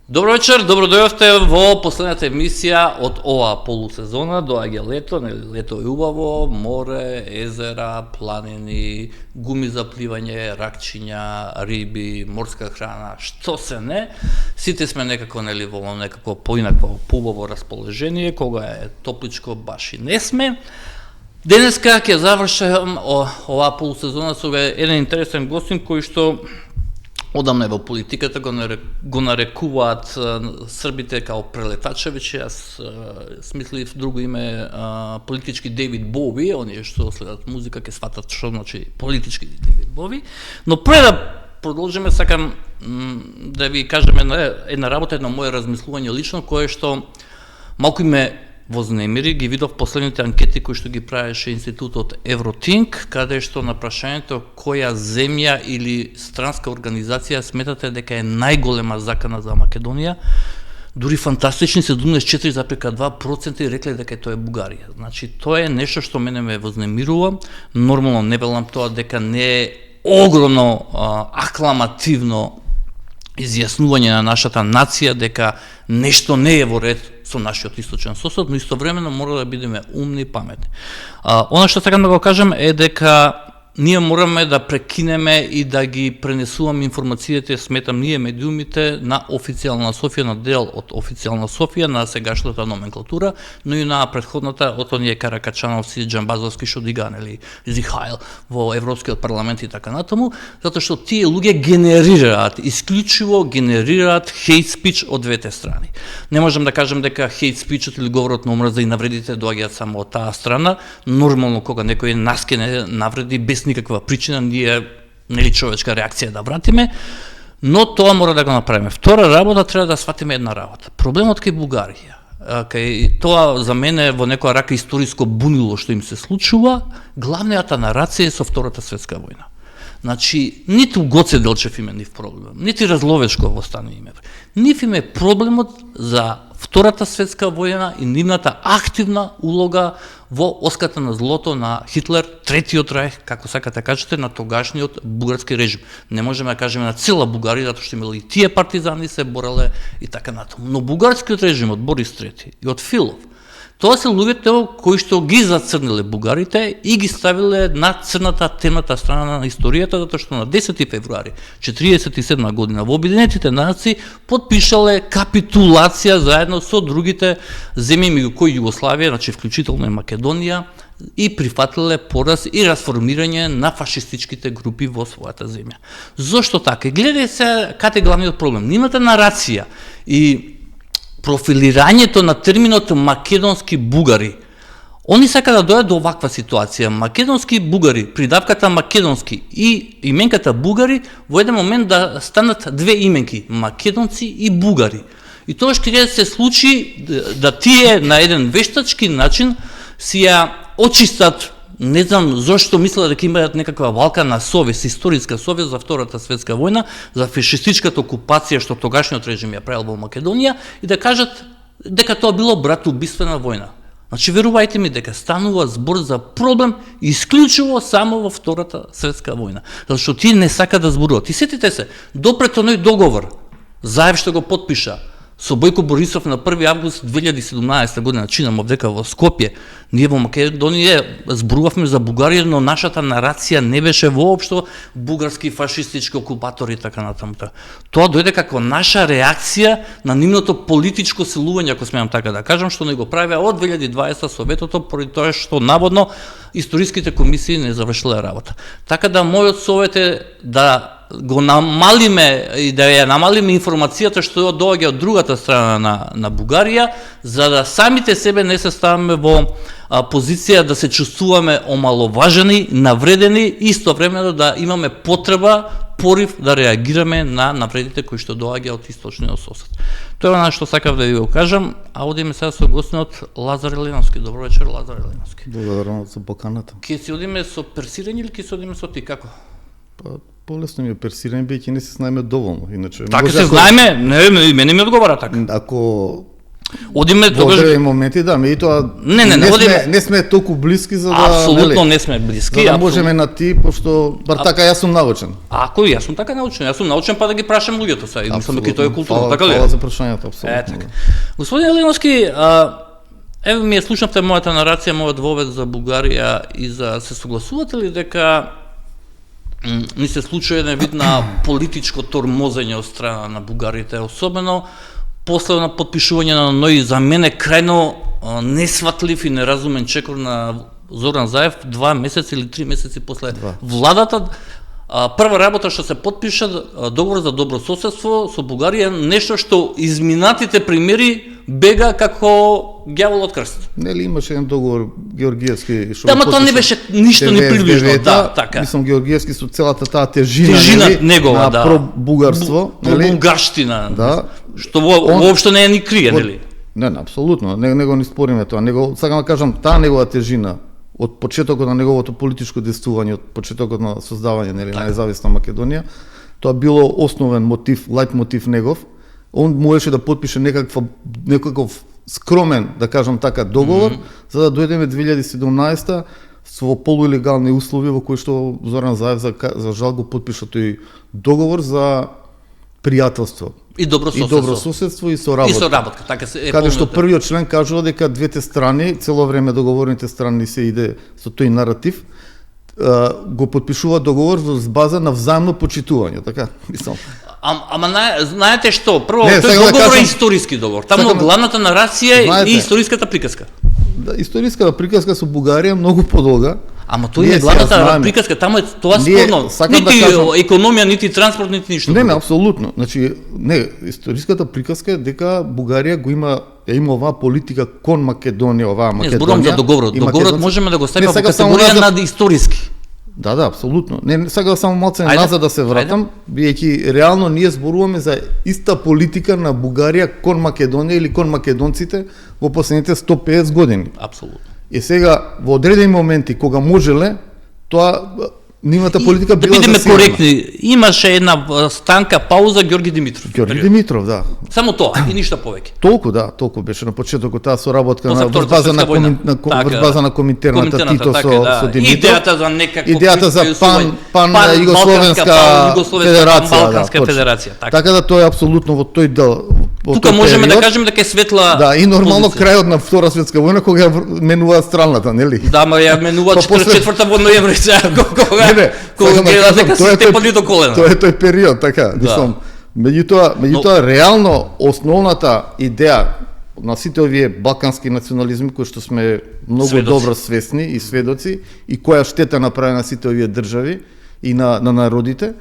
Добро вечер, добро дојавте во последната емисија од оваа полусезона. Доаѓа лето, лето е убаво, море, езера, планини, гуми за пливање, ракчиња, риби, морска храна, што се не. Сите сме некако во некако поинакво поубаво расположение, кога е топличко баш и не сме. Денеска ќе завршам оваа полусезона со еден интересен гостин кој што одамна во политиката го нарекуваат србите као прелетачевичи. Јас смислив друго име политички Дейвид Бови, оние што следат музика ќе сватат што значи политички Дейвид Бови. Но пред да продолжиме, сакам да ви кажем една работа, едно мое размислување лично, кое што малку ме вознемири. Ги видов последните анкети кои што ги правеше институтот Евротинк, каде што на прашањето која земја или странска организација сметате дека е најголема закана за Македонија, дури фантастични 74,2% рекле дека тоа е Бугарија. Значи, тоа е нешто што мене ме вознемирува. Нормално не велам тоа дека не е огромно акламативно изјаснување на нашата нација дека нешто не е во ред со нашиот источен сосед, но истовремено мора да бидеме умни и паметни. Она што сакам да го кажам е дека ние мораме да прекинеме и да ги пренесуваме информациите, сметам ние медиумите, на официјална Софија, на дел од официјална Софија, на сегашната номенклатура, но и на претходната од оние каракачановци, џамбазовски што дига, нели, Зихаил во Европскиот парламент и така натаму, затоа што тие луѓе генерираат, исклучиво генерираат хейт спич од двете страни. Не можам да кажам дека хейт спичот или говорот на омраза и навредите доаѓаат само од таа страна. Нормално кога некој наскене навреди без никаква причина, ние нели човечка реакција да вратиме, но тоа мора да го направиме. Втора работа, треба да сватиме една работа. Проблемот кај Бугарија, кај тоа за мене во некоја рака историско бунило што им се случува, главната нарација е со Втората светска војна. Значи, ниту Гоце Делчев име нив проблем, нити Разловешков во стане име. Нив име проблемот за Втората светска војна и нивната активна улога во оската на злото на Хитлер, Третиот рајх, како сакате кажете, на тогашниот бугарски режим. Не можеме да кажеме на цела Бугарија, затоа што имали и тие партизани се бореле и така натаму. Но бугарскиот режим од Борис III и од Филов, тоа се луѓето кои што ги зацрниле бугарите и ги ставиле на црната темната страна на историјата, затоа што на 10 февруари 1947 година во Обединетите нации потпишале капитулација заедно со другите земји меѓу кои Југославија, значи вклучително и Македонија, и прифатиле пораз и расформирање на фашистичките групи во својата земја. Зошто така? Гледај се каде е главниот проблем. Нивната нарација и профилирањето на терминот македонски бугари. Они сака да дојдат до оваква ситуација. Македонски бугари, придавката македонски и именката бугари во еден момент да станат две именки, македонци и бугари. И тоа што ќе се случи да тие на еден вештачки начин си ја очистат. Не знам зошто мислат дека имаат некаква валка на совест, историска совест за Втората светска војна, за фашистичката окупација што тогашниот режим ја правил во Македонија и да кажат дека тоа било братоубиствена војна. Значи верувајте ми дека станува збор за проблем исклучиво само во Втората светска војна, затоа што тие не сакаат да зборуваат. И сетите се, допред оној договор Заев што го потпиша со Бојко Борисов на 1 август 2017 година, чинам овдека во Скопје, ние во Македонија зборувавме за Бугарија, но нашата нарација не беше воопшто бугарски фашистички окупатори и така натаму. Тоа дојде како наша реакција на нивното политичко силување, ако смеам така да кажам, што не го правеа од 2020 со ветото, поради тоа што наводно историските комисии не завршиле работа. Така да мојот совет е да го намалиме и да ја намалиме информацијата што доаѓа од другата страна на Бугарија, за да самите себе не се ставаме во позиција да се чувствуваме омаловажени, навредени и истовремено да имаме потреба, порив да реагираме на навредите кои што доаѓа од источниот сосед. Тоа е она што сакав да ви го кажам, а одиме сега со гостинот Лазар Еленовски. Добро вечер, Лазар Еленовски. Благодарам за поканата. Ке си одиме со персирање или ке си одиме со ти, како? Полесно ми е персирање, бидејќи не се знаеме доволно, иначе така се знаеме, не, мене ми одговара така. Ако Одиме Во тогаш. одредени моменти, да, меѓутоа не сме толку блиски за да Апсолутно не сме блиски. За да можеме на ти, пошто бар така јас сум научен. Ако јас сум така научен, јас сум научен па да ги прашам луѓето сега, и мислам дека тоа е културно, така ли? Фала за прашањето, апсолутно. Така. Господин Еленовски, еве ми слушнавте мојата нарација, мојот вовед за Бугарија и за се согласувате ли дека ни се случува еден вид на политичко тормозење од страна на бугарите, особено после на подпишување на ној за мене крајно несватлив и неразумен чекор на Зоран Заев 2 месеци или 3 месеци после владата. Прва работа што се подпиша договор за добро соседство со Бугарија, нешто што изминатите примери бега како ѓавол од крст. Нели имаше еден договор Георгиевски што ама тоа не беше ништо ни приближно, да, така. Мислам Георгиевски со целата таа тежина негова, на пробугарство, нели? Бугарштина. Да. Што воопшто не е ни крие, нели? Не, апсолутно, него не спориме тоа. Него сакам да кажам, таа негова тежина од почетокот на неговото политичко действување, од почетокот на создавање на независна Македонија, тоа било основен мотив, лајт мотив негов. Он можеше да подпише некаков скромен, да кажам така, договор, за да дојдеме 2017 со полуилегални услови во кои што Зоран Заев за жал го подпиша тој договор за пријателство. И добро соседство и соработка. И соработка, така се каде што првиот член кажува дека двете страни, цело време договорните страни се иде со тој наратив, го подпишува договор во база на взаимно почитување, така, мислам. Ама знаете што, прво тој договор е историски договор. Таму главната нарација е и историската приказка. Да, историската приказка со Бугарија многу подолга. Ама тоа е главната приказка, таму е тоа спорно. Нити економија, нити транспорт, нити ништо. Не, апсолутно. Значи, историската приказка е дека Бугарија го има оваа политика кон Македонија, оваа Македонија. Не зборувам за договорот. Договорот можеме да го ставиме во категорија над историски. Да, апсолутно. Не сакам само малце назад да се вратам, биејќи реално ние зборуваме за иста политика на Бугарија кон Македонија или кон македонците во последните 150 години. Апсолутно. И сега во одредени моменти кога можеле, тоа нивната политика била да бидеме коректни, имаше една станка, пауза Ѓорги Димитров. Ѓорги Димитров, да. Само тоа и ништо повеќе. Толку беше на почетокот таа соработка на база на коминтерната Тито со Димитров. Идејата за некако идејата за пан Југословенска федерација, така да тоа е апсолутно во тој дел. Тука можеме да кажеме дека е светла. Да, и нормално крајот на Втора светска војна кога ја менуваат страната, нели? Да, ма ја менуваат 44-та во ноември сега кога гледа дека се степали до колена. Тоа е тој период, така, мислам. Меѓутоа реално основната идеја на сите овие балкански национализми кои што сме многу добро свесни и сведоци и која штета направена сите овие држави и на народите,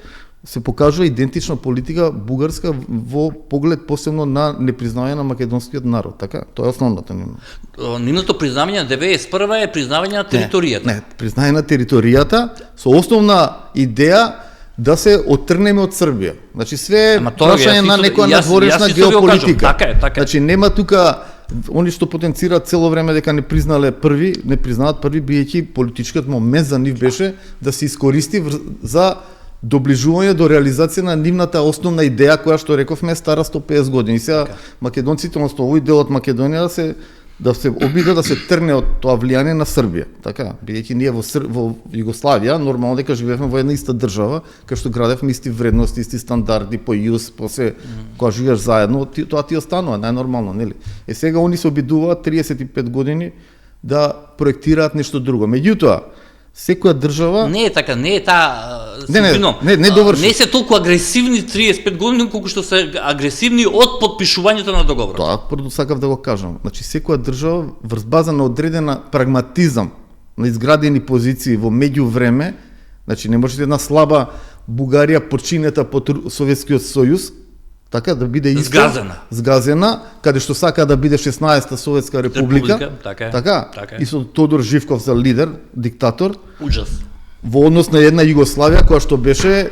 се покажува идентична политика бугарска во поглед посебно на непризнавање на македонскиот народ, така? Тоа е основната нивна. Нивното признавање на 91 е признавање на територијата. Не, признавање на територијата со основна идеја да се оттрнеме од Србија. Значи све прашање на некоја надворешна геополитика. Така. Значи нема тука они што потенцираат цело време дека не признаваат први биејќи политичкиот момент за нив беше да се искористи за доближување до реализација на нивната основна идеја која што рековме стара 150 години. Сега македонците, односно овој дел од Македонија да се обиде да се трне од тоа влијание на Србија, така? Бидејќи ние во Југославија нормално дека живеевме во една иста држава, кај што градевме исти вредности, исти стандарди по јус, по се кога живееш заедно, тоа ти останува најнормално, нели? Сега они се обидуваат 35 години да проектираат нешто друго. Меѓутоа, секоја држава не е така, не е таа не доврши. Не се толку агресивни 35 години колку што се агресивни од подпишувањето на договорот. Тоа прво сакав да го кажам. Значи секоја држава врз база на одредена прагматизам на изградени позиции во меѓувреме, значи не можете една слаба Бугарија починета под Советскиот сојуз, така да биде згазена, каде што сака да биде 16-та Советска република, така, и со Тодор Живков за лидер, диктатор. Уџас. Во однос на една Југославија која што беше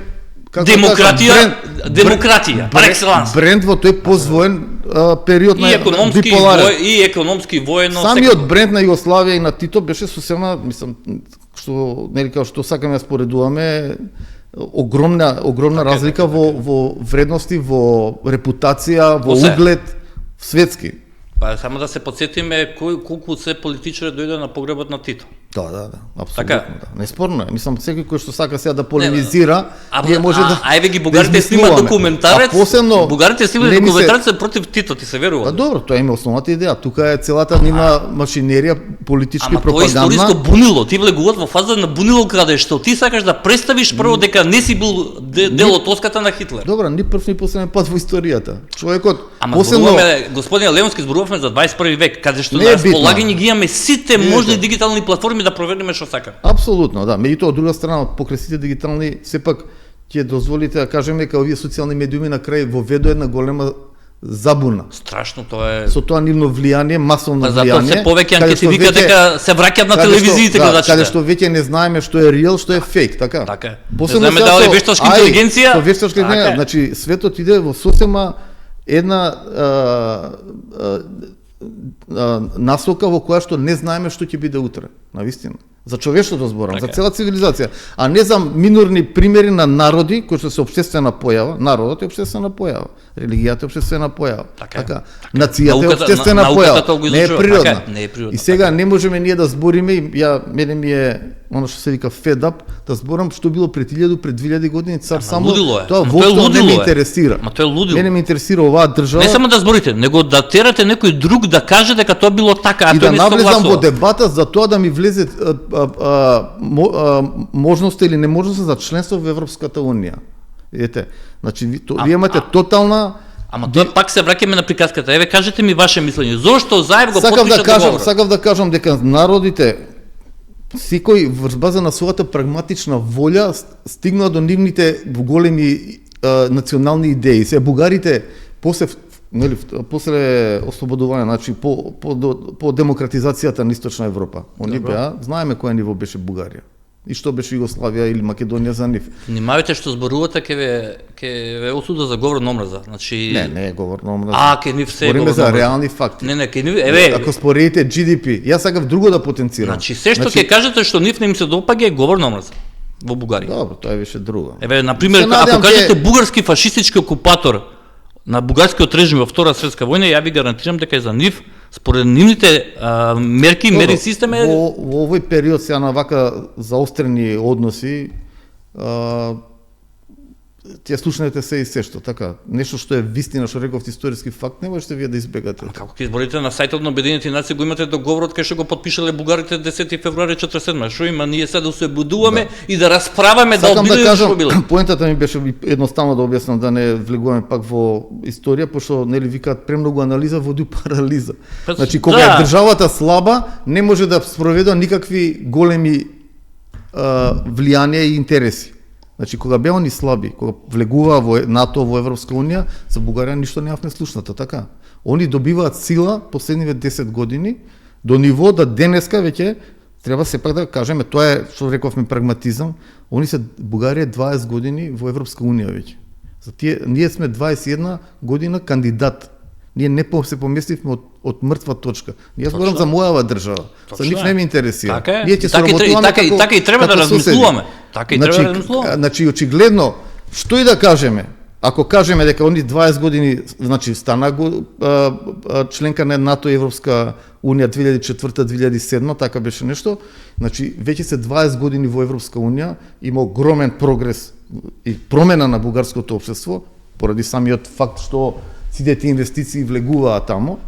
демократија, пар екселанс. Бренд во тој позвоен период на биполарен. И економски воено. Самиот бренд на Југославија и на Тито беше сосема, мислам, што нели како што сакаме да споредуваме, огромна разлика во вредности, во репутација, во углед светски. Па само да се подсетиме колку се политичари дојде на погребот на Тито. Да, апсолутно Така. да. Неспорно е. Мислам секој кој што сака сега да полемизира, ајве ги бугарите снимаат документарец. Посебно бугарите снимаат документарец против Тито, ти се верува? Па добро, тоа е основната идеја. Тука е целата нима машинерија политички пропагандна. Ама тоа е историско бунило. Ти влегуват во фаза на бунило каде што ти сакаш да представиш прво дека не си бил дел од тоската на Хитлер. Добро, ни прв ни последен пат во историјата. Човекот Ама зборуваме, господин Левонски, зборуваме за 21 век, каде што Не на е битно. располагање ги имаме сите Не е можни тоа. дигитални платформи да провериме што сакаме. Апсолутно, да. Меѓутоа, од друга страна, покрај сите дигитални, сепак ќе дозволите да кажеме дека овие социјални медиуми на крај воведо една голема забуна. Страшно тоа е. Со тоа нивно влијание, масовно Па затоа влијание. се повеќе каде анкети што вика веќе- дека се враќаат на каде што- телевизиите да, гледачите. каде што веќе не знаеме што е реал, што е фейк, така? Така е. Посебно Не знаеме сега дали со- вештачка ај, интелигенција. Со вештачка Така е. интелигенција, значи светот иде во сосема една насока во која што не знаеме што ќе биде утре, навистина. За човештвото зборам, Така за е. цела цивилизација, а не за минорни примери на народи кои што се општествена појава. Народот е општествена појава, религијата е општествена појава. Така е. Нацијата е Науката- општествена науката тоа го појава, не е изучува. природна. Така е, не е природна, И сега не можеме ние да збориме, и мене ми е она што се вика fed up, да зборам што било пред 1000, пред 2000 години, цар само лудило е. тоа Ама тоа е воопшто не лудило ме е. интересира. Ма тоа е лудило. Мене ме интересира оваа држава. Не само да зборите, него да терате некој друг да каже дека тоа било така, а и тој да не навлезам во согласува. дебата за тоа да ми влезе можноста или неможноста за членство во Европската унија. Ете, значи вие имате тотална. Ама тоа пак се враќаме на приказката. Еве кажете ми ваше мислење. Зошто заедно го Сакав да потпишат кажам, договорот? сакав да кажам дека народите секој врз база на својата прагматична волја стигнаа до нивните големи национални идеи. Се бугарите после после ослободување, значи по демократизацијата на Источна Европа. Они беа, знаеме кој ниво беше Бугарија. И што беше Југославија или Македонија за нив. Внимавајте што зборувате ќе ве осуда за говор на омраза. Значи Не е говор на омраза. ќе нив се Говориме говор на за омраза. реални факти. Не, ќе нив еве. Ако споредите GDP, јас сакав друго да потенцирам. Значи се што ќе кажете што нив не им се допаѓа е говор на омраза во Бугарија. Добро, тоа е више друго. Еве на пример Се надевам ако кажете ќе- бугарски фашистички окупатор на бугарскиот режим во Втора светска војна, ја ви гарантирам дека е за нив според нивните мерки, мери систем е Во овој период сега на вака заострени односи, ќе слушнете се и се што, така, нешто што е вистина, што рековте историски факт, не можете вие да избегате. Како ќе изборите на сајтот на Обединените нации го имате договорот кај што го потпишале бугарите 10 февруари 47. Што има ние сега да се будуваме и да расправаме да Сакам да обидеме што кажам, биле. поентата ми беше едноставно да објаснам, да не влегуваме пак во историја, пошто нели викаат премногу анализа води парализа. Па, Значи кога да. е државата слаба, не може да спроведа никакви големи влијанија и интереси. Значи кога беа они слаби, кога влегуваа во НАТО, во Европска унија, за Бугарија ништо неавме слушната, така. Они добиваат сила последниве 10 години до ниво да денеска веќе треба сепак да кажеме, тоа е што рековме прагматизам, они се Бугарија е 20 години во Европска унија веќе. За тие ние сме 21 година кандидат. Ние не се поместивме од мртва точка. Ние зборам за мојава држава. За нив не ме интересира. Така е. Ние ќе И така соработуваме како така и треба да како соседи. размислуваме. Така и треба да размислуваме. Значи очигледно што и да кажеме, ако кажеме дека они 20 години, значи стана членка на НАТО и Европска унија 2004-2007, така беше нешто, значи веќе се 20 години во Европска унија, има огромен прогрес и промена на бугарското општество, поради самиот факт што сите тие инвестиции влегуваат тамо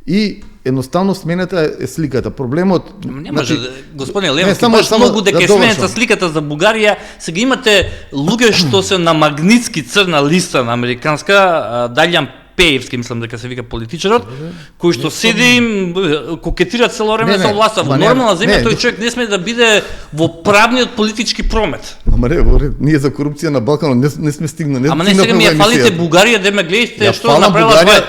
и едноставно смената е сликата. Проблемот Не може, господине Левски, само- баш само многу дека да е смената довршам. сликата за Бугарија. Сега имате луѓе што се на магнитски црна листа на американска, Даљан Пеевски, мислам дека се вика политичарот, кој што седи им кокетира цело време Не, со власта. Во ма не, нормална земја не, тој не. човек не сме да биде во правниот политички промет. Ама ние за корупција на Балканот не сме стигнали. Ама не сега ми ја фалите Бугарија, да ме гледате Ја што фалам направила Бугарија,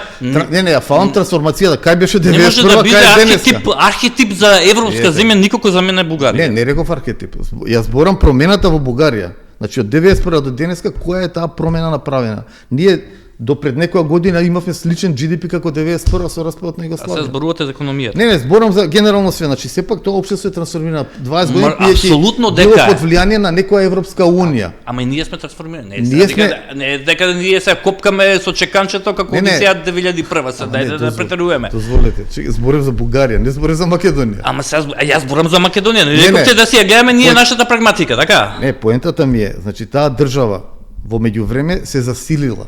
тоа. не, ја фалам трансформацијата. Кај беше Не може да 91-а, биде кај е денеска? архетип за европска земја, никако за мене Бугарија. Не реков архетип. Јас зборам промената во Бугарија. Значи од 91 до денеска која е таа промена направена? Ние до пред некоја година имавме сличен GDP како 91 со распадот на А се Југославија. зборувате за економијата. Не, зборам за генерално све, значи сепак тоа општество е трансформирано 20 години Апсолутно било дека е. под влијание на некоја Европска унија. Ама и ние сме трансформирани. Не, Ние не е дека ние се копкаме со чеканчето како Не, не. Одисеја 2001 се, дајде да претеруваме. Дозволете, зборам за Бугарија, не зборам за Македонија. Ама сега јас зборам за Македонија, не Не, рековте не. да си ја гледаме ние нашата прагматика, така? Не, поентата ми е, значи таа држава во меѓувреме се засилила.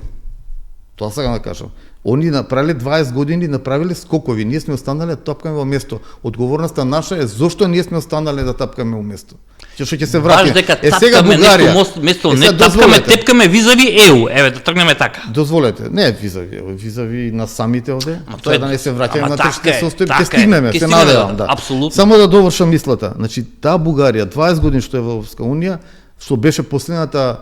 Тоа сакам да кажам. Они направиле 20 години, направиле скокови. Ние сме останале да тапкаме во место. Одговорноста наша е зошто ние сме останале да тапкаме во место. Што ќе се вратиме. Баш дека сега тапкаме Бугарија. место, не сега тапкаме, дозволете. тепкаме визави ЕУ. Еве да тргнеме така. Дозволете, не визави на самите овде. Ама Сега тоа е- да не се враќаме ама на така тешките е, состојби, така ќе стигнеме, е, ќе се стигнеме, надевам, да. апсолутно. Само да довршам мислата. Значи таа Бугарија 20 години што е во Европска унија, што беше последната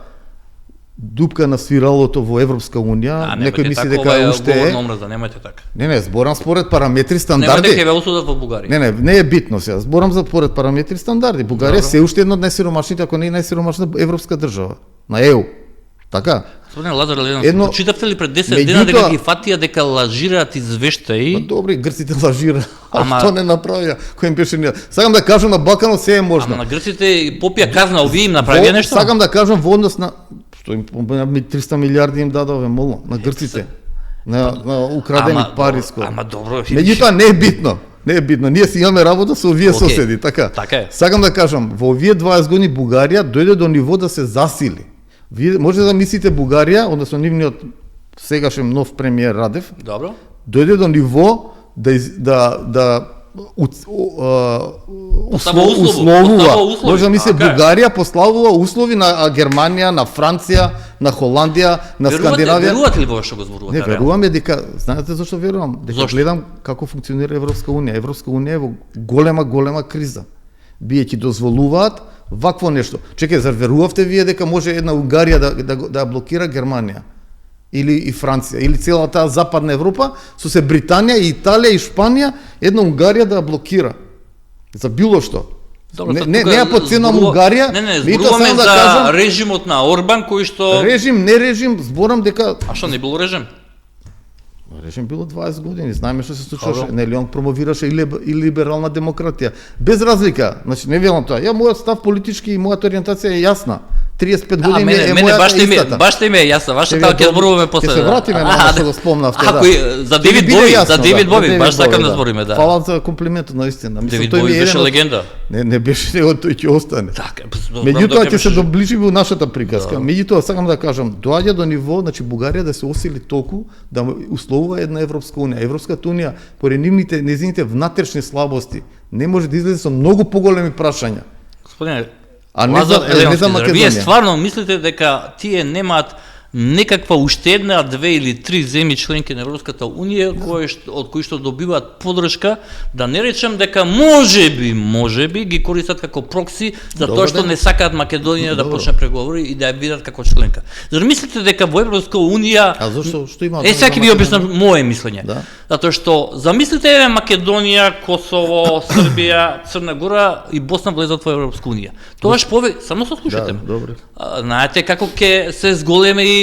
дупка на свиралото во Европска унија, некој мисли дека уште е. Немајте така. Не, зборам според параметри Немајте стандарди. ќе ве осудат во Бугарија. Не е битно сега. Зборам за според параметри стандарди. Бугарија се уште една од најсиромашните, ако не и најсиромашна европска држава на ЕУ. Така? Господин Лазар Ленов, Едно- читавте ли пред 10 дена дека Меѓутоа- ги фатија дека лажираат извештаи? Добри, грците лажира. Ама- Ама тоа не направија. Кој им беше не. Сакам да кажам на Балканот се е можно. Ама на грците попија казна, овие им направија нешто? Сакам да кажам во однос на што им 300 милиарди им дадове молно на грците. На украдени пари скоро. Ама добро, Меѓутоа не е битно. Не е битно. Ние си имаме работа со овие Океј. соседи, така. Така е. Сакам да кажам, во овие 20 години Бугарија дојде до ниво да се засили. Вие може да мислите Бугарија, односно нивниот сегашен нов премиер Радев, Добро. дојде до ниво да Поставува услови, условува. поставува услови, Може да мисли така е. Бугарија поставува услови на Германија, на Франција, на Холандија, на Скандинавија. Верувате ли во што го зборувате? Не, веруваме дека, знаете зашто верувам? Дека Зошто? гледам како функционира Европска унија. Европска унија е во голема криза. Биејќи дозволуваат вакво нешто. Чекај, зар верувавте вие дека може една Унгарија да блокира Германија? Или и Франција, или целата таа западна Европа, со се Британија, и Италија и Шпанија, една Унгарија да ја блокира. За било што. Добро, Не тука ја подценувам зборува- Унгарија, Не, меѓутоа зборуваме само да за кажам, режимот на Орбан кој што режим, не режим, зборам дека А што не било режим? режим било 20 години, знаеме што се случуваше. Добро. Нели он промовираше и либерална демократија. Без разлика, значи не велам тоа. Ја мојот став политички и мојата ориентација е јасна. 35 години мене мојата баш те ми е јасно, вашата Ќе ви ќе зборуваме после. Ќе се вратиме на она што го спомнавте, да. Ако за Ќе Девид ви биде Бови, јасно, за Девид да, Бови, баш сакам Бови, да збориме, да. Фала за комплиментот наистина. Мислам, Девид тој ми Бови е беше еден од- легенда. Не беше него, тој ќе остане. Така, Меѓутоа ќе се доближи во нашата приказка. Меѓутоа сакам да кажам, доаѓа до ниво, значи Бугарија да се осили толку да условува една Европска унија. Европската унија поради незините внатрешни слабости не може да излезе со многу поголеми прашања. Господине, А не Лазар за Еленовски, зар Македонија. Вие стварно мислите дека тие немаат некаква уште една, две или три земји членки на Европската унија од кои што добиваат поддршка, да не речем дека можеби ги користат како прокси за Добро, тоа што да. не сакаат Македонија да Добро. почне преговори и да ја видат како членка. Зар мислите дека во Европска унија А зошто што има? сега ќе ви објаснам мое мислење. Да. Затоа што замислите еве Македонија, Косово, Србија, Црна Гора и Босна влезат во Европска унија. Тогаш само се слушате. Да, добро. Знаете како ќе се зголеми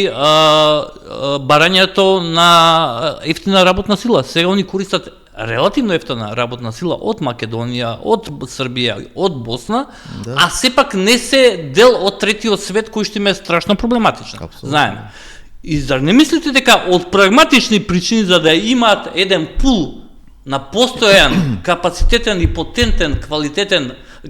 барањето на ефтина работна сила. Сега они користат релативно ефтина работна сила од Македонија, од Србија, од Босна, а сепак не се дел од третиот свет кој што им е страшно проблематичен. Апсолутно. Знаеме. И зар не мислите дека од прагматични причини за да имаат еден пул на постојан, капацитетен и потентен,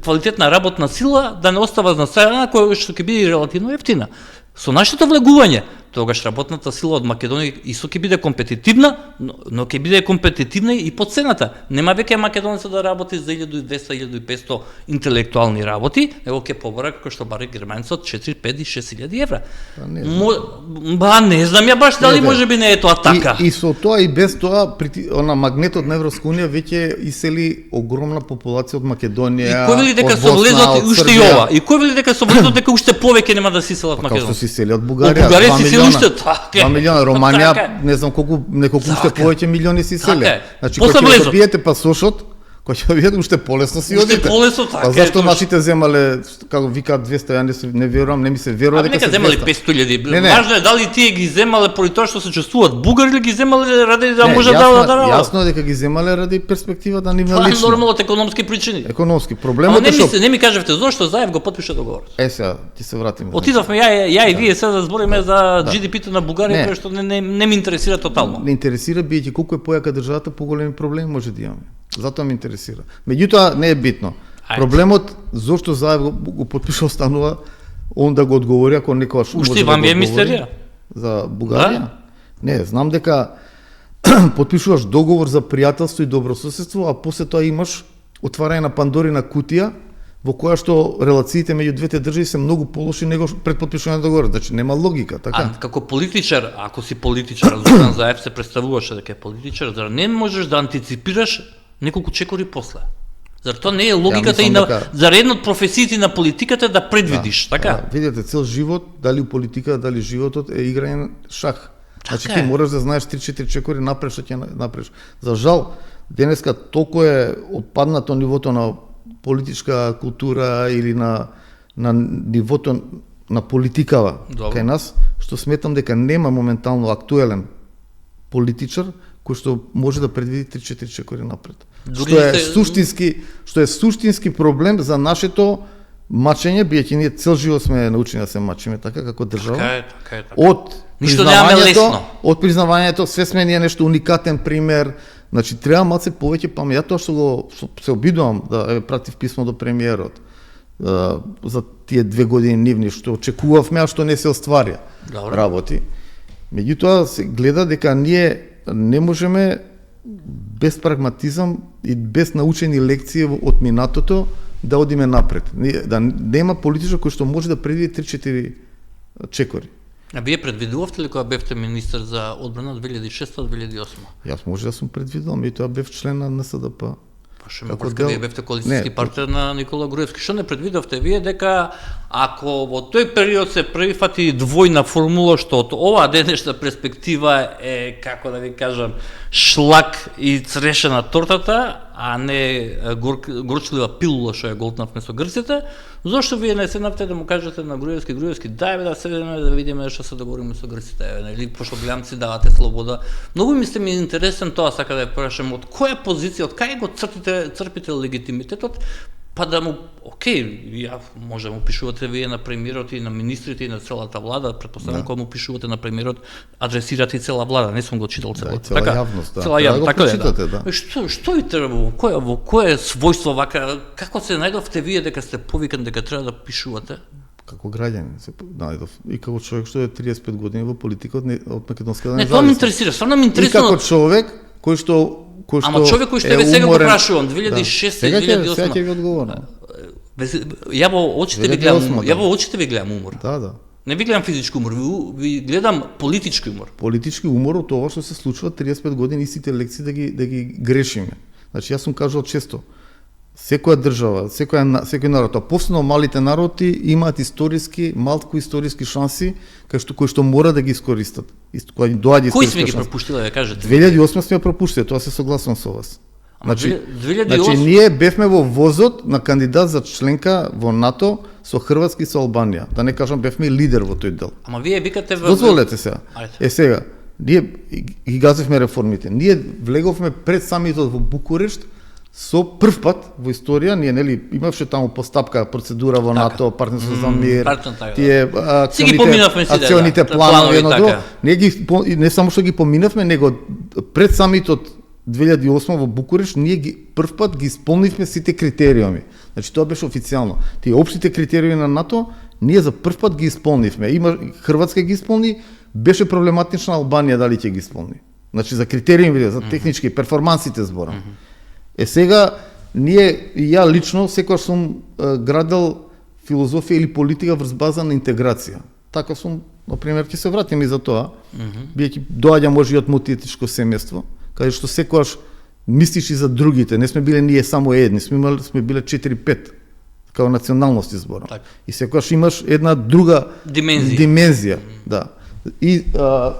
квалитетна работна сила, да не остава на страна која што ќе биде релативно ефтина. Со нашето влегување, тогаш работната сила од Македонија исто ќе биде компетитивна, но ќе биде компетитивна и по цената. Нема веќе македонецот да работи за 1200-1500 интелектуални работи, него ќе побара како што бара германецот 4, 5 и 6000 евра. Не знам ја баш дали можеби не е тоа така. И со тоа и без тоа она магнетот на Европска унија веќе исели огромна популација од Македонија. И кој вели дека од со Босна, влезот од уште и Србија. ова? И кој вели дека со влезот дека уште повеќе нема да се иселат Како што Македонија? се исели од Од Бугарија, Бугарија 2 се исели милиона. уште, така е. 2 милиона, Романија, Така е. не знам неколку уште Така е. повеќе милиони се Така иселе. е. Значи После кога ќе влезот. добиете пасошот, Кој ќе видат уште полесно си Уште одите. полесно, така Па е, зашто точно. нашите земале, како викаат 200, ја не верувам, не ми се верува дека Нека се земале 200. 500.000. Не, не. Важно е дали тие ги земале поради тоа што се чувствуваат бугари или ги земале ради да Не, може јасно, да јасно е дека ги земале ради перспективата нивна Това е лично. нормално од економски причини. Економски. Ама Проблемот не е што не ми кажавте зошто Заев го потпиша договорот. сега ти се вратиме. Отидовме ја и вие сега да збориме за GDP-то на Бугарија, Не. кој што не ми интересира тотално. Не интересира биејќи колку е појака државата, поголеми проблеми може да имаме. Затоа ме интересира. Меѓутоа не е битно. Ајде. Проблемот зошто Заев го потпиша останува он да го одговори ако некојаш може Уште да вам го е одговори. мистерија. За Бугарија? Да. Не, знам дека потпишуваш договор за пријателство и добрососедство, а после тоа имаш отварање на Пандорина кутија во која што релациите меѓу двете држави се многу полоши него пред потпишување на договорот. Значи нема логика, така? А како политичар, ако си политичар, Зоран Заев се представуваше дека е политичар, зар не можеш да антиципираш неколку чекори после? Зар тоа не е логиката мислам и на дека- зар една од професиите на политиката да предвидиш, така? Видите, цел живот, дали у политика, дали животот е играње на шах. Значи Така ти е. мораш да знаеш 3-4 чекори напред што ќе направиш. За жал, денеска толку е опаднато нивото на политичка култура или на нивото на политикава Добро. кај нас, што сметам дека нема моментално актуелен политичар кој што може да предвиди 3-4 чекори напред. Дури Што е сте- суштински проблем за нашето мачење, биејќи ние цел живот сме научени да се мачиме така како држава. Така е, така е. Така. Од Ништо немаме признавањето, лесно. од признавањето, све сме ние нешто уникатен пример. Значи треба малце повеќе памет. Ја тоа што се обидувам да пратив писмо до премиерот за тие 2 години нивни што очекувавме, а што не се остварија Добро. работи. Меѓутоа се гледа дека ние не можеме без прагматизам и без научени лекции од минатото да одиме напред. Да нема политичар кој што може да предвиди 3-4 чекори. А вие предвидувавте ли кога бевте министер за одбрана 2006-2008? Јас може да сум предвидел, меѓутоа бев член на НСДП. Па што ме Како брска, дел- вие бевте коалицијски Не, партнер на Никола Груевски. Што не предвидовте вие дека ако во тој период се прифати двојна формула што од оваа денешна перспектива е, како да ви кажам, шлак и цреше на тортата, а не горчлива пилула што ја голтнавме со грците, зошто вие не седнавте да му кажете на Груевски, дај бе да седеме да видиме што се договориме со грците, нели, пошто гледам давате слобода. Многу ми се ми интересен тоа, сака да ја прашам, од која позиција, од кај го црпите легитимитетот, па да му, окей, ја може да му пишувате вие на премиерот и на министрите и на целата влада, предпоставам кога му пишувате на премиерот, адресирате и цела влада, не сум го читал целото. и цела јавност, да. Цела Треба да јавност, го така е, прочитате, да. да. Што ви треба, во кое својство вака, како се најдовте вие дека сте повикан дека треба да пишувате? Како граѓанин се најдов и како човек што е 35 години во политикот од македонската Не, тоа ме независност. интересира, стварно ме И интересира. како човек кој што Ама човек кој што е ве сега го уморен. прашувам, 2006 Сега ќе 2008. Сега ќе ви одговорам. Ја во очите ви гледам, 2008, ја во очите ви гледам умор. Да, да. Не ви гледам физички умор, ви гледам политички умор. Политички умор од тоа што се случува 35 години истите лекции да ги грешиме. Значи јас сум кажал често, секоја држава, секој народ, а посебно малите народи имаат малку историски шанси кои што мора да ги искористат. Кога доаѓа Кои сме историска ги шанса. пропуштиле, да кажете? 2008 сме ја пропуштиле, тоа се согласувам со вас. Ама Значи, 2008 ние бевме во возот на кандидат за членка во НАТО со Хрватска и со Албанија. Да не кажам, бевме лидер во тој дел. Ама вие викате Дозволете сега. Ајде. Сега, ние ги газевме реформите. Ние влеговме пред самитот во Букурешт со прв пат во историја, ние нели имавше таму постапка, процедура во НАТО, партнерство за мир, така, тие Си ги поминавме сите, акционите да, планови, планови, едно така. друго. Не само што ги поминавме, него пред самитот 2008 во Букурешт ние прв пат ги исполнивме сите критериуми. Значи тоа беше официјално. Тие општите критериуми на НАТО ние за прв пат ги исполнивме. Хрватска ги исполни, беше проблематична Албанија дали ќе ги исполни. Значи за критериуми, за технички перформансите зборам. Сега ние и ја лично секогаш сум градел филозофија или политика врз база на интеграција. Така сум, например, ќе се вратим и за тоа. Биејќи доаѓа може и од мултиетничко семејство, каде што секогаш мислиш и за другите. Не сме биле ние само едни, сме биле 4-5 како националности зборам. Так. И секогаш имаш една друга димензија, да. И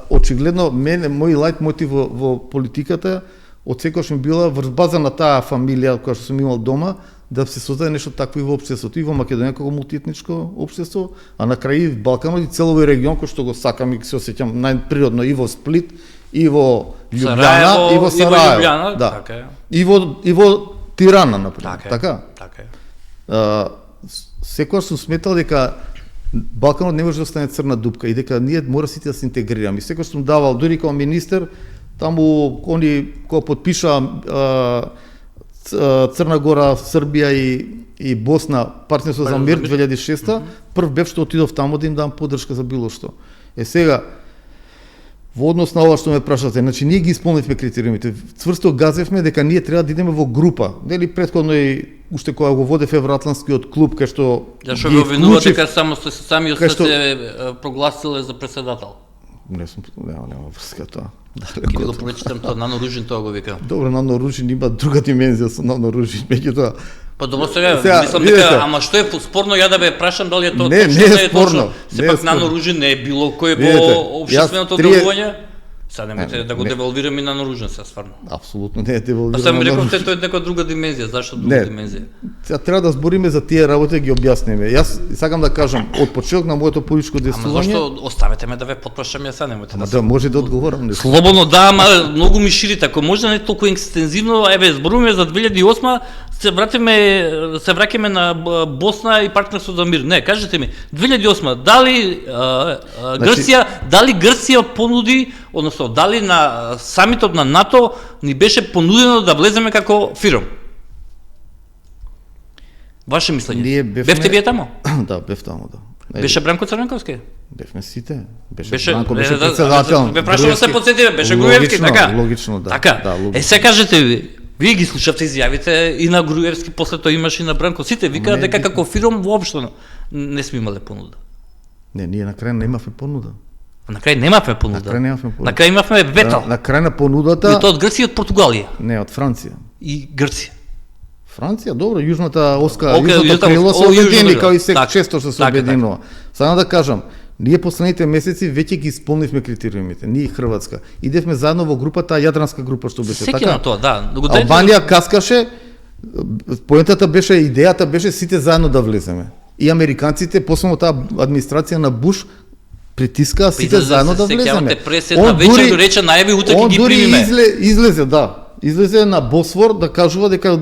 очигледно мој лајт мотив во политиката од секогаш ми била врз база на таа фамилија која што сум имал дома, да се создаде нешто такво и во општеството, и во Македонија како мултиетничко општество, а на крај и в Балканот и цел овој регион кој што го сакам и се осеќам најприродно и во Сплит, и во Љубљана, и во Сараево, да. Така е. И во Тирана, например. Така е. Секогаш сум сметал дека Балканот не може да остане црна дупка и дека ние мора сите да се интегрираме. И секогаш сум давал, дури како министер, таму они кога потпиша Црна Гора, Србија и Босна партнерство за мир 2006, прв бев што отидов таму да им дам поддршка за било што. Сега во однос на ова што ме прашате, значи ние ги исполнивме критериумите. Цврсто газевме дека ние треба да идеме во група. Нели претходно и уште кога го водев Евроатлантскиот клуб кај што Зашо го обвинува дека само сами сте се прогласиле за председател? Не сум, нема врска тоа. Ги го прочитам тоа, Нано Ружин тоа го вика. Добро, Нано Ружин има друга димензија со Нано Ружин, меѓутоа. Па добро сега, мислам дека, ама што е спорно, ја да бе прашам дали е тоа не, точно, не е спорно. Сепак Нано Ружин не е било кој во општественото делување. Сега немојте да го девалвираме на Норужен се стварно. Апсолутно не е девалвирано. Па сам рековте тоа е нека друга димензија, зашто друга димензија? Сега треба да збориме за тие работи, ги објасниме. Јас сакам да кажам од почеток на моето политичко действување. Ама зашто оставете ме да ве потпрашам ја сега, немојте да. Да може да одговорам. Слободно да, ама многу ми ширите, ако може не толку екстензивно, еве зборуваме за 2008 се враќаме на Босна и партнерство за мир. Не, кажете ми, 2008 дали Грција понуди, односно дали на самитот на НАТО ни беше понудено да влеземе како фирм? Ваше мислење? Бевте вие таму? Да, бев таму, да. Беше Бранко Црвенковски? Бевме сите. Беше Бранко, беше председател. Ме прашувам да се потсетиме, беше Груевски, така? Логично, да. Така. Се кажете ви, вие ги слушавте изјавите и на Груевски, после тоа имаше и на Бранко. Сите викаат дека како фирм воопшто не сме имале понуда. Не, ние на крај немавме понуда. На крај немавме понуда. На крај имавме вето. На крај на понудата. И тоа од Грција и од Португалија. Не, од Франција. И Грција. Франција, добро, јужната оска, јужното крило се обедини, као и сек често што се обединува. Само да кажам, ние последните месеци веќе ги исполнивме критериумите, ние и Хрватска. Идевме заедно во групата, јадранска група што беше така. Сеќа на тоа, да. Албанија каскаше, поентата беше, идејата беше сите заедно да влеземе. И американците, посебно таа администрација на Буш, притиска сите заедно да влеземе. Он дури рече најави утре ќе ги примиме. Излезе, да. Излезе на Босфор да кажува дека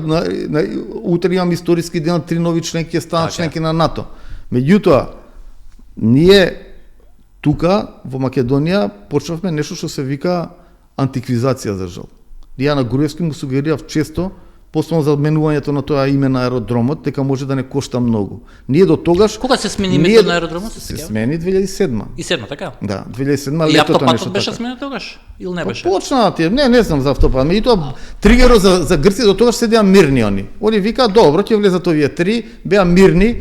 утре имам историски ден, 3 нови членки ќе станат членки на НАТО. Меѓутоа, ние тука во Македонија почнавме нешто што се вика антиквизација за жал. Ја на Груевски му сугерирав често, посебно за менувањето на тоа име на аеродромот, дека може да не кошта многу. Ние до тогаш кога се смени името на аеродромот? Се смени 2007. И 7, така? Да, 2007 и летото автопатот беше сменен тогаш или не беше? Почна тие, не знам за автопат, меѓутоа тригерот за Грција до тогаш седеа мирни они. Они викаа добро, ќе влезат овие три, беа мирни.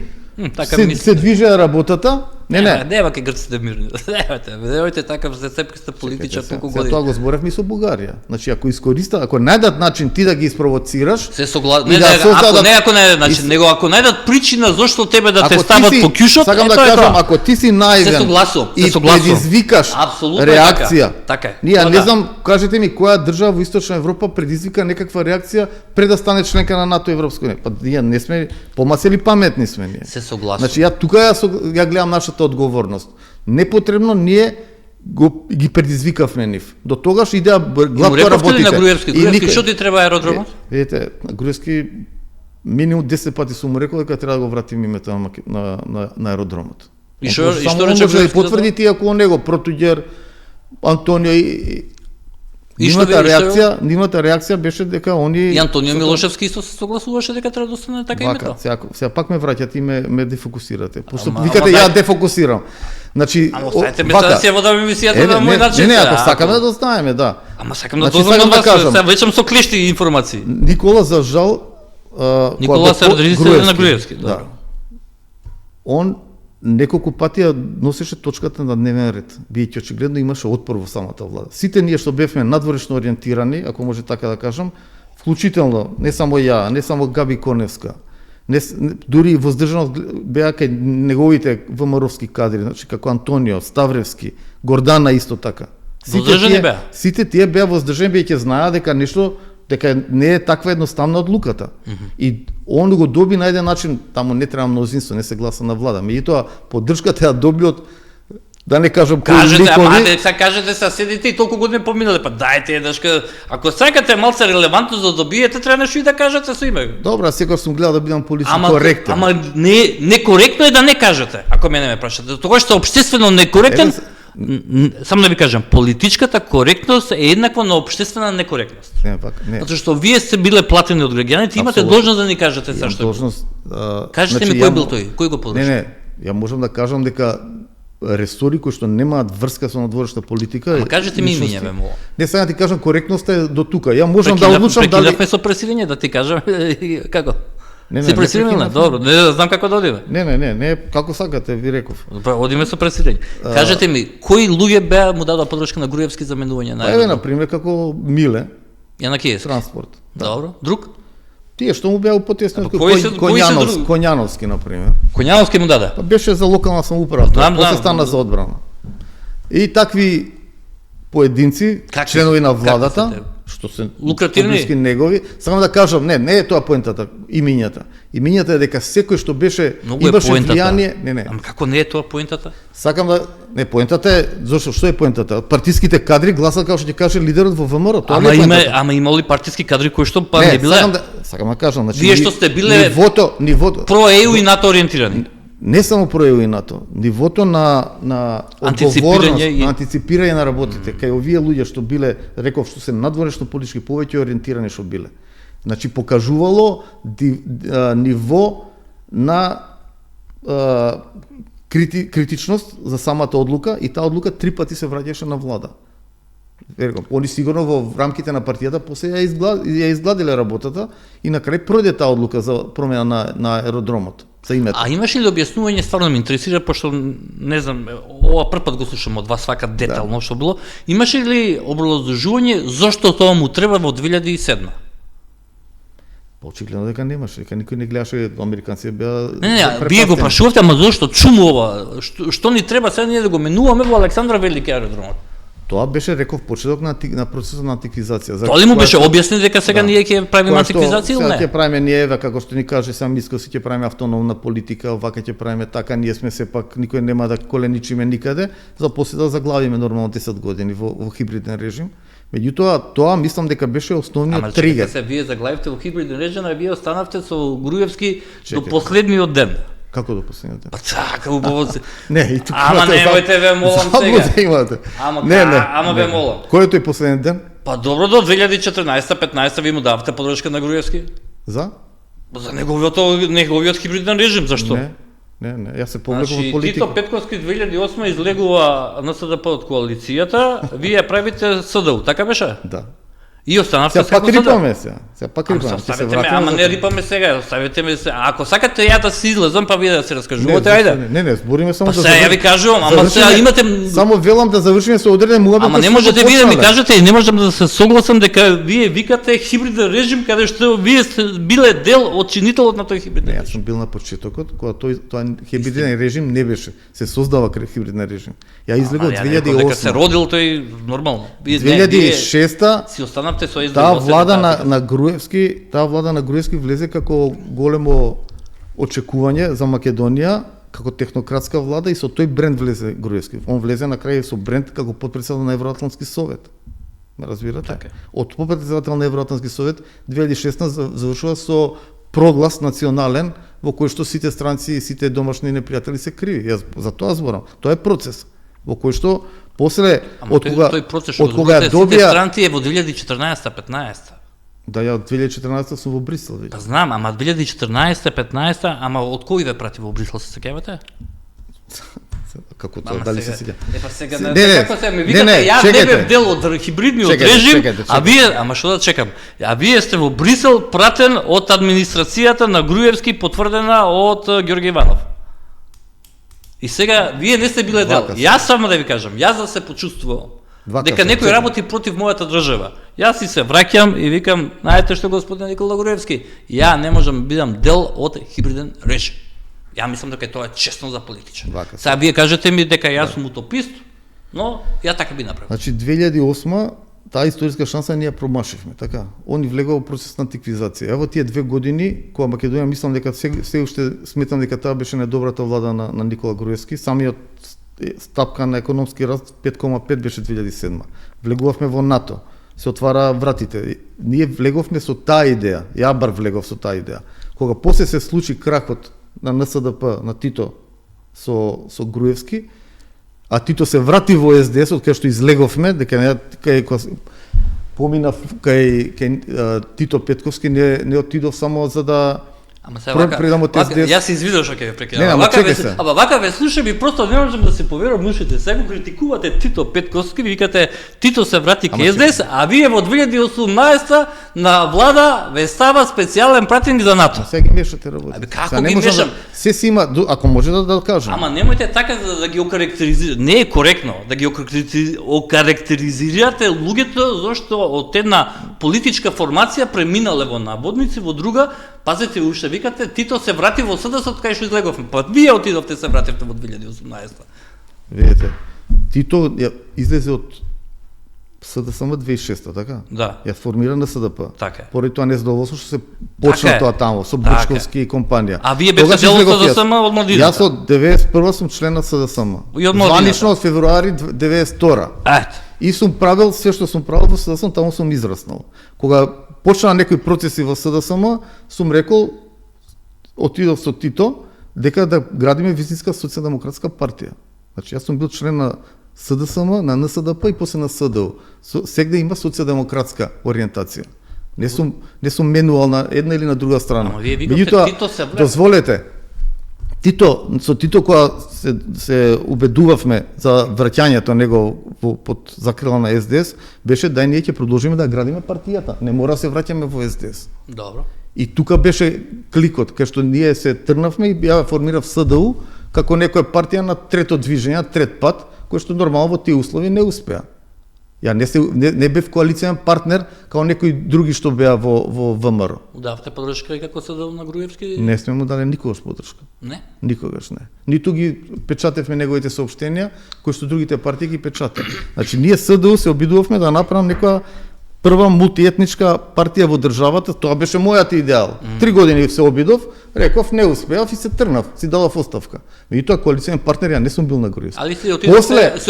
Се движеа работата. Не. Нема ке грците мирни. Немајте такав зацепки сте политичар толку години. Тоа го зборевме со Бугарија. Значи ако ако најдат начин ти да ги испровоцираш, се согласен. Ако не начин, него ако најдат причина зошто тебе да те стават по кјушот, сакам да кажам, ако ти си наивен и предизвикаш реакција. Така е. Ние не знам, кажете ми која држава во Источна Европа предизвика некаква реакција пред да стане членка на НАТО и Европска унија. Па ние не сме помасли паметни сме ние. Се согласувам. Значи ја тука ја гледам нашата одговорност. Непотребно ние ги предизвикавме нив. До тогаш идеа главно работите. На Груевски, што ти треба аеродромот? Видите, на Груевски минимум 10 пати сум му рекол дека треба да го вратим името на аеродромот. И што рече Груевски? Да потврди ти ако он него Протуѓер, Антонио и нивната реакција беше дека они и Антонио Милошевски исто се согласуваше дека треба да остане така името. Сега пак ме враќате и ме дефокусирате. Пошто викате ја дефокусирам. Значи, оставете ме да се водам емисијата на мој начин. Не, ако сакаме да знаеме, да. Ама сакам да дознам од вас, сега веќе со клешти информации. Никола за жал Никола се родители на Груевски, да. Он неколку пати ја носеше точката на дневен ред, биејќи очигледно имаше отпор во самата влада. Сите ние што бевме надворешно ориентирани, ако може така да кажам, вклучително не само ја, не само Габи Коневска, дури воздржаност беа кај неговите ВМРО-вски кадри, значи како Антонио, Ставревски, Гордана исто така. Сите тие беа воздржани, биејќи знаеа дека нешто дека не е таква едноставна одлуката. И он го доби на еден начин, таму не треба мнозинство, не се гласа на влада. Меѓутоа поддршката ја доби од, да не кажам кои Кажете, ама ликови. дека кажете седите и толку години поминале, па дајте еднашка, ако сакате малце релевантно за да добиете, треба нешто и да кажете со име. Добра, секогаш сум гледал да бидам политично коректен. Ама некоректно е да не кажете, ако мене ме прашате. Тоа што е општествено некоректен, само да ви кажам, политичката коректност е еднаква на општествена некоректност. Не, пак, не. Затоа што вие сте биле платени од граѓаните, имате Апсолутно. должност да ни кажете се што. Должност, Кажете значи, ми кој бил тој, кој го подржа? Не, ја можам да кажам дека ресори кои што немаат врска со надворешна политика. Ама кажете ми личности. имиња, бе, молам. Не, сега ти кажам, коректноста е до тука. Ја можам да одлучам дали... Прекинавме со пресилење, да ти кажам, како? Не, Си пресилен, прекинав. добро, не знам како да одиме. Не, како сакате, ви реков. Одиме со пресилење. Кажете ми, кои луѓе беа му дадоа поддршка на Груевски за менување на Еве, на пример, како Миле, Јанакиевски? транспорт. Добро. Друг? Тие што му беа употесни, кои се Коњановски, на пример. Коњановски му даде. Па беше за локална самоуправа, Знам, после знам. стана за одбрана. И такви поединци, Какви членови се? на Какви владата, се те? што се Лукративни? публички негови, сакам да кажам, не е тоа поентата, имињата. Имињата е дека секој што беше Многу е имаше поентата. влијание, не. Ама како не е тоа поентата? Сакам да не поентата е зашто што е поентата? Партиските кадри гласат како што ќе каже лидерот во ВМРО, тоа Ама не е поентата. ама има ли партиски кадри кои што па не биле сакам да кажам, значи Вие што сте биле нивото про ЕУ и НАТО ориентирани? не само про ЕУ и НАТО, нивото на Антиципирање одговорност, и- на антиципирање на работите, кај овие луѓе што биле, реков што се надворешно политички повеќе ориентирани што биле. Значи покажувало ниво на критичност за самата одлука и таа одлука 3 пати се враќаше на влада. Верувам, они сигурно во рамките на партијата после ја изгладиле работата и на крај пројде таа одлука за промена на аеродромот, за името. А имаш ли објаснување, стварно ме интересира, пошто не знам, ова прв пат го слушам од вас свака детално што било. Имаше ли образложување зошто тоа му треба во 2007? Очигледно дека немаше, дека никој не гледаше, американците беа Не, вие го прашувате, ама зошто чумува? Што ни треба сега ние да го менуваме во Александра Велики аеродромот? Тоа беше, реков, почеток на процесот на антиквизација. Тоа ли му беше објаснено дека сега ние ќе правиме антиквизација или Сега ќе не? правиме ние, како што ни каже сам Мицкоски, ќе правиме автономна политика, вака ќе правиме така, ние сме сепак, никој нема да коленичиме никаде, за после да заглавиме нормално 10 години во хибриден режим. Меѓутоа, тоа мислам дека беше основниот Ама тригер. чекайте се, вие заглавивте во хибриден режим, а вие останавте со Груевски до Чекайте. последниот ден. Како до последниот ден? Па така убаво се. Не, и тука Ама имате немојте ве молам заблуда сега. имате. Ама не, ве молам. Кој е тој последен ден? Па добро, до 2014-15 ви му давате подршка на Груевски? За? За неговиот хибриден режим, зашто? Не, јас се повлеков Значи, од политика. Тито Петковски 2008 излегува НСДП од коалицијата, вие правите СДУ, така беше? Да. И останавте Сега пак рипаме сега. Сега пак Ама рипаме. се оставете ме, ама не рипаме сега, оставете ме се. Ако сакате ја да си излезам, па вие да се раскажувате, ајде. Не, збориме само Па да сега ја ви кажувам, ама сега имате... Само велам да завршиме со одреден муабет. Ама не можете вие да ми кажете и не можам да се согласам дека вие викате хибриден режим каде што вие сте биле дел од чинителот на тој хибриден Не, јас режим. сум бил на почетокот, кога тоа хибриден режим не беше. Се создава хибриден режим. Ја излегов Ама ја реков дека се 2008. родил тој нормално. Вие не, вие 2006 си останавте со таа влада на Груевски влезе како големо очекување за Македонија, како технократска влада и со тој бренд влезе Груевски. Он влезе на крај со бренд како потпредседател на Евроатлантски совет. Ме разбирате? Така. Од потпредседател на Евроатлантски совет 2016 завршува со проглас национален во кој што сите странци и сите домашни непријатели се криви. Јас за тоа зборам. Тоа е процес во кој што после Ама тој процес што од кога ја сите добија странци е во 2014-15. да ја од 2014 сум во Брисел веќе. Па знам, ама 2014-15, ама од кој ве прати во Брисел, се сеќавате? Како тоа, Ама дали сега- се сеќа? Па сега Не, како се ми викате, јас не бев дел од хибридниот режим, а вие, ама што да чекам? А вие сте во Брисел пратен од администрацијата на Груевски, потврдена од Ѓорѓе Иванов. И сега вие не сте биле дел. Вака се. Јас само да ви кажам, јас да се почувствувам Вака дека се, некој чекам. работи против мојата држава. Јас си се враќам и викам, знаете што господин Никола Груевски, ја не можам да бидам дел од хибриден режим. Ја мислам дека тоа е честно за политичар. Вака се. Сега вие кажете ми дека јас сум утопист, но ја така би направил. Значи 2008 таа историска шанса ние ја промашивме, така. Они влегува во процес на антиквизација. Ево тие 2 години кога Македонија мислам дека се уште сметам дека таа беше најдобрата влада на Никола Груевски, самиот стапка на економски раст 5,5 беше 2007. Влегувавме во НАТО. Се отвара вратите. Ние влеговме со таа идеја. Ја бар влегов со таа идеја. Кога после се случи крахот на НСДП, на Тито со Груевски, а Тито се врати во СДС од кај што излеговме, дека поминав кај Тито Петковски, не отидов само за да Ама се вака, јас се извидов што ќе ве прекинам. Вака ве слушам и просто не можам да се поверувам ушите. Сега критикувате Тито Петковски, ви викате Тито се врати кај СДС, а вие во 2018 на влада ве става специјален пратеник за НАТО. Сега ги мешате работи. Како ги мешам? Се си има, ако може да кажам. Ама немојте така да ги окарактеризирате. Не е коректно да ги окарактеризирате луѓето зашто од една политичка формација преминале во набодници, во друга. Пазете, уште викате, Тито се врати во СДС од кај што излеговме. Па вие отидовте се вративте во 2018. Видете, Тито излезе од СДСМ 2006, така? Да. Ја формира на СДП. Така. Поради тоа незадоволство што се почна тоа таму со Брчковски и компанија. А вие бевте дел од СДСМ од младината? Јас од 91 сум член на СДСМ. Званично од февруари 92. Ето. И сум правил се што сум правил во СДСМ, таму сум израснал. Кога почна некои процеси во СДСМ, сум рекол, отидов со Тито, дека да градиме вистинска социјалдемократска партија. Значи, јас сум бил член на СДСМ, на НСДП и после на СДУ. Сегде има социјалдемократска ориентација. Не сум менуал на една или на друга страна. Ама вие викате Тито се врати. Дозволете, со Тито кога се убедувавме за враќањето него под закрила на СДС, беше да ние ќе продолжиме да градиме партијата. Не мора да се враќаме во СДС. Добро. И тука беше кликот, кај што ние се трнавме и ја формирав СДУ како некоја партија на трето движење, трет пат, кој што нормално во тие услови не успеа. Ја не бев коалицијен партнер како некои други што беа во ВМРО. Давте подршка и како СДУ на Груевски? Не сме му дали никогаш подршка. Не? Никогаш не. Ниту ги печатевме неговите соопштенија, кои што другите партии ги печатат. Значи ние СДУ се обидувавме да направам некоја прва мултиетничка партија во државата, тоа беше мојата идеал. 3 години се обидов, реков не успеав и се трнав, си дадов оставка. Меѓутоа коалицијен партнер ја не сум бил на Груевски. Али се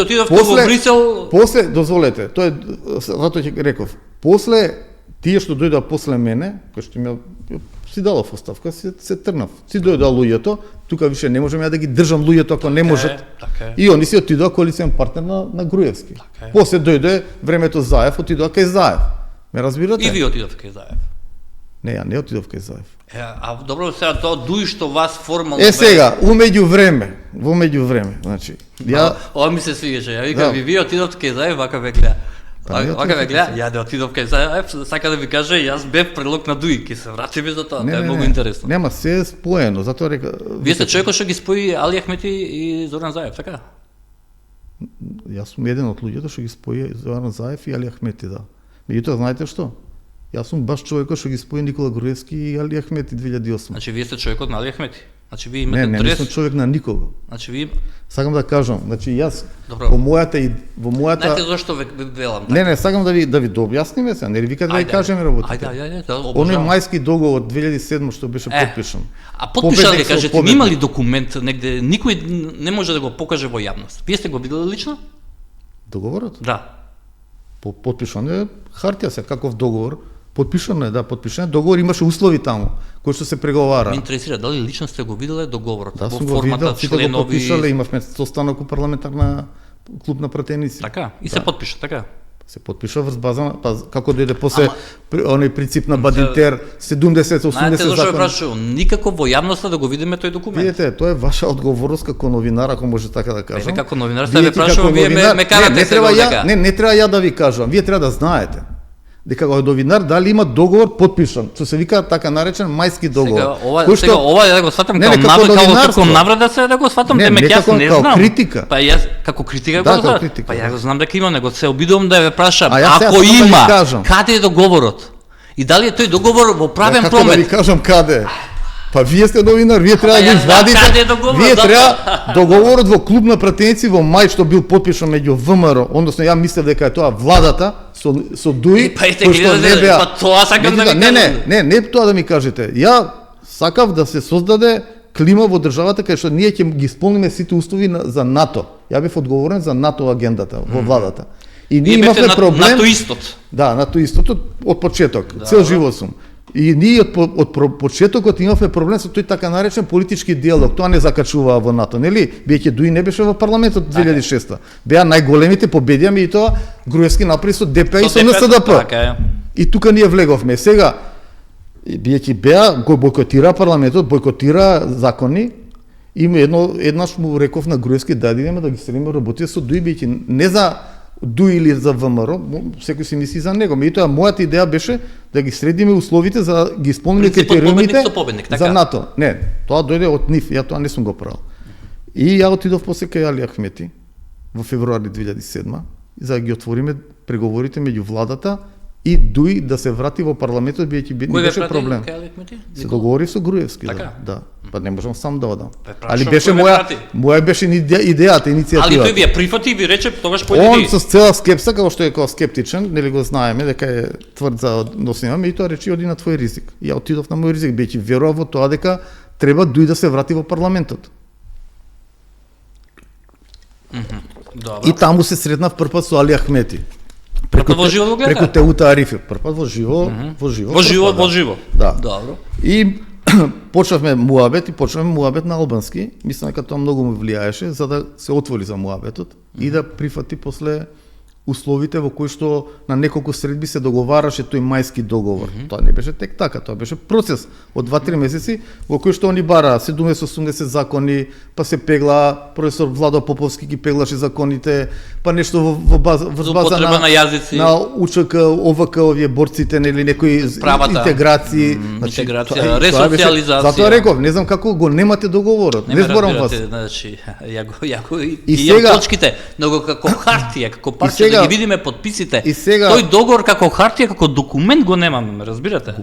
отидовте во Брисел? После, дозволете, тоа е затоа ќе реков. После тие што дојдоа после мене, кои што ми си дадов оставка, се трнав. Си дојдоа луѓето, тука више не можам ја да ги држам луѓето ако не можат. И они си отидоа коалицијен партнер на Груевски. После дојде времето Заев, отидоа кај Заев. Ме разбирате? И ви отидовте кај Заев. Не, ја не отидов кај Заев. А добро, сега тоа дуи што вас формално... Сега, во меѓувреме, значи, Ова ми се свиѓаше, ја викам, ви отидовте кај Заев, вака ве гледа. Вака ве гледа, ја да отидов кај Заев, сака да ви каже, јас бев прелог на Дуи, ќе се вратиме за тоа, тоа е многу интересно. Нема, се е споено, затоа река... Вие сте човекот што ги спои Али Ахмети и Зоран Заев, така? Јас сум еден од луѓето што ги спои Зоран Заев и Али Ахмети, да. Меѓутоа, знаете што? Јас сум баш човекот што ги спои Никола Груевски и Али Ахмети 2008. Значи вие сте човекот на Али Ахмети. Значи вие имате дрес. Не сум човек на никого. Значи вие сакам да кажам, значи јас во мојата знаете зошто ве велам така? Не, сакам да ви објасниме се, не ли викате да ви кажеме работите. Ајде, оној мајски договор 2007 што беше потпишан. А потпишан ли кажете, има ли документ негде, никој не може да го покаже во јавност. Вие сте го виделе лично? Договорот? Да. Потпишан е хартија се каков договор. Потпишано е, да, потпишано. Договор имаше услови таму, кои што се преговара. Ме интересира дали лично сте го виделе договорот во формата членови. Да, го потпишале, имавме состанок у парламентарна клуб на пратеници. Така, и се потпиша, така. Се потпиша врз база, како дојде после оној принцип на Бадинтер 70-80 закон. Зашто ве прашувам, никако во јавноста да го видиме тој документ. Видете, тоа е ваша одговорност како новинар, ако може така да кажам. Како новинар се ве прашувам, вие ме карате се дека. Не треба ја да ви кажам, вие треба да знаете дека како новинар дали има договор потпишан, што се вика така наречен мајски договор. Сега ова да го сватам како навреда се да го сватам, демек јас не знам. Како критика. Па јас како критика го знам. Па ја го знам дека има, него се обидувам да ве прашам, ако има, каде е договорот? И дали е тој договор во правен промет? Како да ви кажам каде? Па вие сте новинар, вие треба да извадите. Вие треба договорот во клуб на пратеници во мај што бил потпишан меѓу ВМРО, односно ја мислев дека е тоа владата со Дуи, Па ете кој што гледате, па тоа сакам да ви кажам. Не тоа да ми кажете. Ја сакав да се создаде клима во државата кај што ние ќе ги исполниме сите услови за НАТО. Ја бев одговорен за НАТО агендата во владата. И ние имавме проблем. НАТО истот. Да, НАТО истото од почеток. Цел живот сум. И ние од почетокот имавме проблем со тој така наречен политички диалог. Тоа не закачуваа во НАТО, нели? Биеќе Дуи не беше во парламентот 2006. Беа најголемите победијами и тоа Груевски направи со ДП и со НСДП. Така е. И тука ние влеговме. Сега биејќи беа го бойкотира парламентот, бойкотира закони. Има еднаш му реков на Груевски да идеме да ги средиме работи со Дуи, биејќи не за Дуи или за ВМРО, секој си мисли за него. Меѓутоа мојата идеја беше да ги средиме условите за да ги исполниме критериумите за НАТО. Не, тоа дојде од нив, ја тоа не сум го правил. И ја отидов после кај Али Ахмети во февруари 2007 за да ги отвориме преговорите меѓу владата и Дуи да се врати во парламентот, биејќи беше проблем. Се договори со Груевски, да. Па не можам сам да одам. Али беше моја беше идејата, иницијативата. Али тој ви ја прифати и ви рече тогаш појде. Он со цела скепса, како што е скептичен, нели го знаеме дека е тврд за носима, и тоа рече оди на твој ризик. Ја отидов на мој ризик, биејќи верував во тоа дека треба Дуи да се врати во парламентот. И таму се сретнав првпат со Али Ахмети. Преку Теута Арифи, првпат во живо. Во живо. Да. Добро. И почнавме муабет на албански. Мислам дека тоа многу му влијаеше за да се отвори за муабетот и да прифати после условите во кои што на неколку средби се договараше тој мајски договор. Тоа не беше тек така, тоа беше процес од 2-3 месеци во кој што они бараа 780 закони, па се пегла, професор Владо Поповски ги пеглаше законите, па нешто во база на јазици, на УЧК, ОВК, овие борците, нели некои интеграции, интеграција, ресоциализација. Затоа реков, не знам како го немате договорот. Не зборам вас. Значи, ја го и точките, но како хартија, како парче да ги видиме подписите. Тој договор како хартија, како документ го немаме, ме разбирате?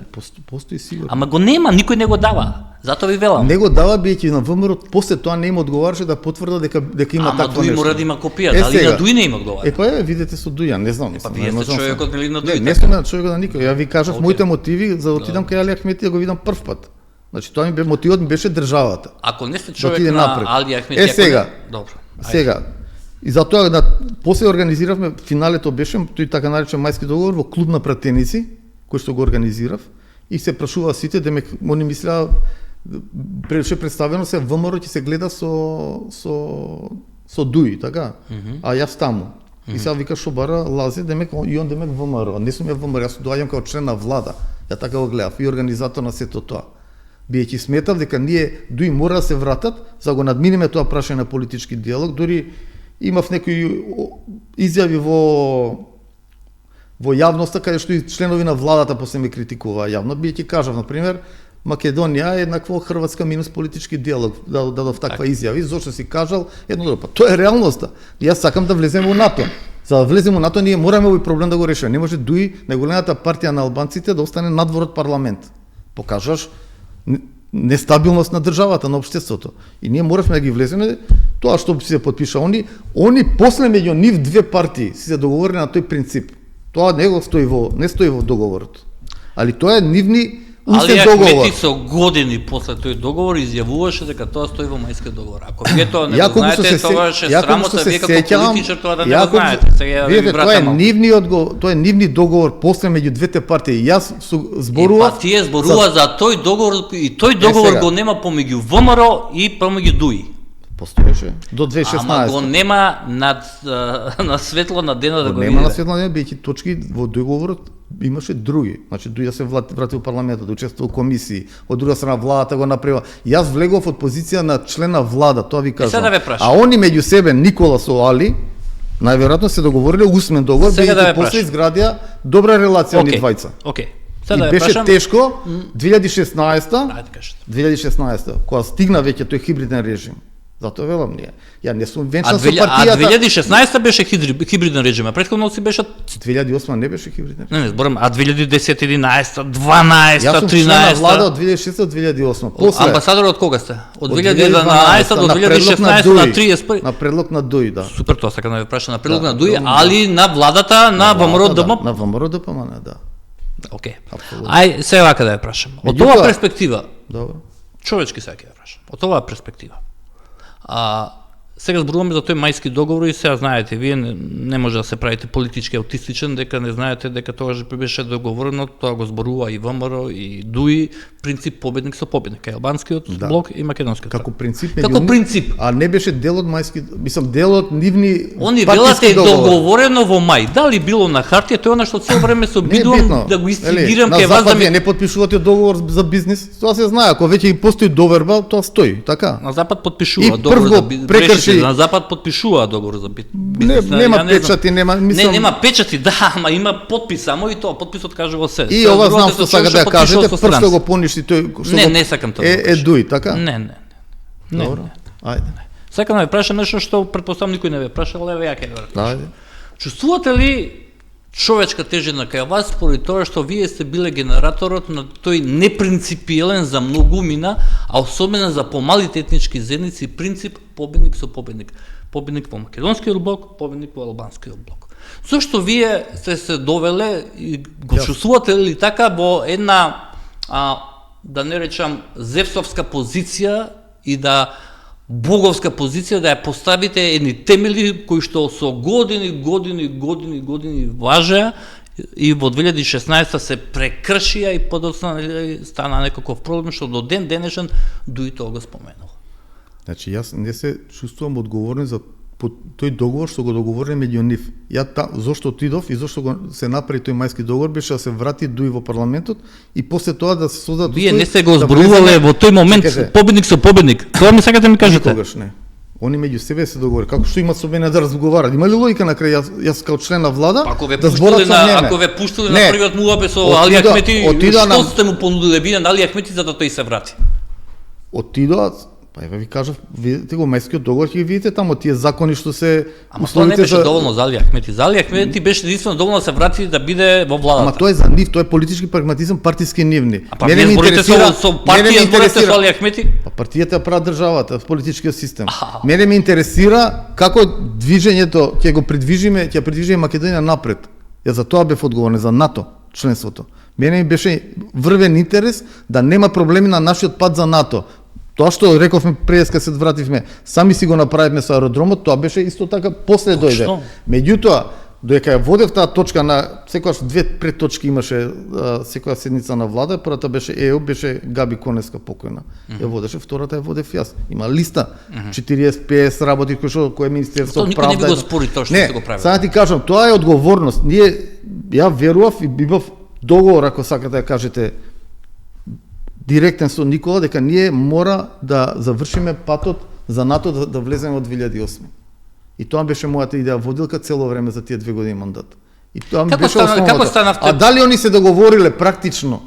Постои сигурно. Ама го нема, никој не го дава. Затоа ви велам. Не го дава биејќи на ВМРО после тоа не им одговараше да потврда дека има такво нешто. Ама Дуи мора да има копија, дали на Дуи не им одговара? Па видете со Дуи, не знам. Па вие сте човекот нели на Дуи? Не сум човекот на никој. Ја ви кажав моите мотиви за да отидам кај Али Ахмети да го видам прв пат. Значи тоа мотивот ми беше државата. Ако не сте човек на Али Ахмети, сега. Добро. Сега. И затоа после организиравме, финалето беше тој така наречен мајски договор во клуб на пратеници, кој што го организирав, и се прашуваа сите, демек они мислеа беше представено се ВМРО ќе се гледа со Дуи, така? А јас таму. И сега вика Шобара лазе, демек и он демек ВМРО, не сум ја ВМРО, јас доаѓам како член на влада. Ја така го гледав и организатор на сето тоа. Биејќи сметав дека ние Дуи мора да се вратат за го надминеме тоа прашање на политички диалог, дури имав некои изјави во јавноста каде што и членови на владата после ме критикуваа јавно, биејќи кажав на пример Македонија е еднакво Хрватска минус политички диалог, дадов таква изјави, зошто си кажал едно друго. Па тоа е реалноста. Јас сакам да влеземе во НАТО. За да влеземе во НАТО ние мораме овој проблем да го решиме. Не може Дуи, најголемата партија на албанците, да остане надвор од парламент. Покажаш нестабилност на државата, на општеството. И ние моравме да ги влеземе, тоа што се подпиша они после меѓу нив две партии се договорени на тој принцип. Тоа не стои во договорот. Али тоа е нивни устен договор. Али Ахмети со години после тој договор изјавуваше дека тоа стои во мајски договор. Ако вие тоа не го знаете, тоа е срамота, вие како политичар тоа да не го знаете. Сега ви вратам. Тоа е нивни договор после меѓу двете партии. Јас зборував. Па тие зборува за тој договор и тој договор го нема помеѓу ВМРО и помеѓу Дуи. Постоеше до 2016. Ама го нема на светло на денот да го види. Нема на светло на денот, биејќи точки во договорот имаше други. Значи Дуи да се врати во парламентот, да учествува во комисии, од друга страна владата го направила. Јас влегов од позиција на член на влада, тоа ви кажам. А они меѓу себе Никола со Али најверојатно се договориле усмен договор, биејќи после изградија добра релација они двајца. Океј. И беше тешко 2016, кога стигна веќе тој хибриден режим. Затоа велам ние. Ја не сум А венчан со партијата. 2016 беше хибриден режим, а претходно си беше 2008 не беше хибриден. Не, зборам, а 2010, 11, 12, Јас сум член на 13. влада од 2006 до 2008. После Амбасадор од кога сте? Од од 2012 до на предлог 2016 Дуј. на 31. На предлог на Дуј, да. Супер, тоа сакам да ве прашам на предлог Да, на Дуј, да. али на владата на ВМРО ДПМН. На ВМРО ДПМН, да. Океј. Апсолутно. Ај се вака да ве прашам. Од Меѓутоа- оваа перспектива, Добро. човечки сега ќе ве прашам. Од оваа перспектива. Сега зборуваме за тој мајски договор и сега знаете, вие не може да се правите политички аутистичен дека не знаете дека тогаш беше договорено, тоа го зборува и ВМРО и ДУИ, принцип победник со победник, албанскиот Да. блок и македонскиот. Како принцип, Како меѓу нив- принцип. А не беше дел од мајски, мислам дел од нивни Они партиски велате договори. договорено во мај. Дали било на хартија, тоа е она што цело време се Не е обидувам битно. да го Ели, инстигирам на кај вас да Запад ми вие не потпишувате договор за бизнис, тоа се знае, ако веќе и постои доверба, тоа стои, така. на Запад И подпишува прв договор го за бизнис. прекрши- На Запад подпишува договор за бизнис. Не, нема Ја не знам. печати, нема, Не, мислам. нема печати, да, ама има подпис, само и тоа, подписот кажува се. И Сега ова зборувате знам со што човек сака да ја потпишува кажете, со прв што странци. го поништи тој што Не, го- не сакам тоа да Е кажам. Дуј, така? Не. Добро. Ајде. Сакам да ве прашам нешто што претпоставам никој не ве прашал, еве ја ќе ве прашам. Ајде. Чувствувате ли човечка тежина кај вас според тоа што вие сте биле генераторот на тој непринципиелен за многумина, а особено за помалите етнички заедници принцип победник со победник. Победник во македонскиот блок, победник во албанскиот блок. Зошто вие сте се довеле и го Јас. чувствувате ли така во една да не речам зевсовска позиција и да боговска позиција да ја поставите едни темели кои што со години важеа и во 2016 се прекршија и подоцна стана некаков проблем што до ден денешен Дуј тоа го споменува. Значи јас не се чувствувам одговорен за тој договор што го договориле меѓу нив. Зошто отидов и зошто го се направи тој мајски договор беше да се врати Дуј во парламентот и после тоа да се создадат Вие услови не сте го да зборувале влеземе- во тој момент Чекайте, победник со победник. Тоа ми сакате да ми кажете? никогаш не. Они меѓу себе се договори. Како што имат со мене да разговараат? Има ли логика на крај јас као член на влада Ако ве да пуштиле зборат со мене? ако ве пуштиле на Не. првиот муабе со Отида- Али Ахмети, отида што на- сте му понудиле вие на Али Ахмети за да тој се врати? Отидоа, па еве ви кажав, видите го мајскиот договор ќе ги видите таму тие закони што се Ама тоа не условите беше доволно за Али Ахмети. За Али Ахмети беше единствено доволно да се врати да биде во Ама владата. тоа е за нив, тоа е политички прагматизам, партиски нивни. А па вие зборите со партија, зборите со Али Ахмети? Па партијата ја прави државата, политичкиот систем. Аха. Мене ме интересира како движењето ќе го придвижиме, ќе придвижиме Македонија напред. Ја за тоа бев одговорен за НАТО, членството. Мене ми беше врвен интерес да нема проблеми на нашиот пат за НАТО. Тоа што рековме пред кога се вративме, сами си го направивме со аеродромот, тоа беше исто така после дојде. Точно. Меѓутоа, додека ја водев таа точка на секогаш две предточки имаше секоја седница на влада, првата беше ЕУ, беше Габи Конеска покојна. Ја водеше, втората ја водев јас. Има листа 40-50 работи кој е Министерство Тоа никој не би го спори тоа што не, се го прави. сега ти кажам, тоа е одговорност. Ја верував и бивав договор, ако сакате да кажете, директен со Никола, дека ние мора да завршиме патот за НАТО да влеземе од 2008. И тоа беше мојата идеја водилка цело време за тие 2 години мандат. И тоа ми Како беше стана- основата. како станавте- А дали они се договориле практично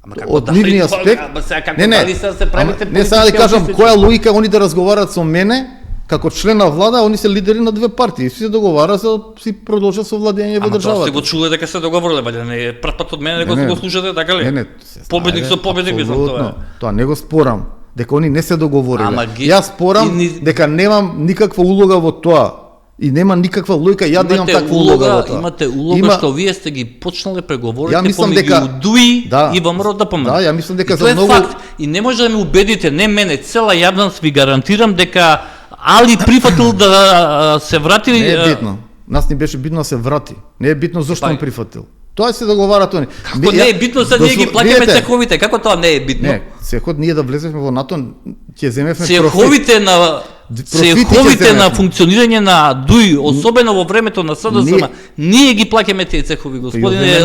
Ама како од дали- нивниот аспект? Ама сега како дали се правите не сега да политички кажам аутистични? која логика они да разговараат со мене како член на влада, они се лидери на 2 партии, се договараат за си продолжат со владење во Ама тоа државата. сте го чуле дека се договориле, бајде не е прв пат од мене дека Не, се не. го слушате така ли? Не, се Победник знае, со победник мислам тоа. апсолутно. Тоа не го спорам, дека они не се договориле. Ама Јас спорам и дека немам никаква улога во тоа. И нема никаква логика ја да имам таква улога во тоа. Имате улога што вие сте ги почнале преговорите Ја мислам помеѓу дека- ДУИ Да. и ВМРО ДПМН. Да, ја мислам дека И за тоа е многу- факт. И не може да ме убедите, не мене, цела јавност ви гарантирам дека Али прифатил да се врати. Не е битно. Нас ни беше битно да се врати. Не е битно зошто Па- он прифатил. Тоа се договараат они. Како не е битно, сега ние ги плаќаме цеховите, како тоа не е битно? Не, цехот ние да влезевме во НАТО, ќе земевме Цеховите на Профити ќе цеховите на земевме. функционирање на ДУИ, особено во времето на СДСМ, ние ги плаќаме тие цехови, господине, време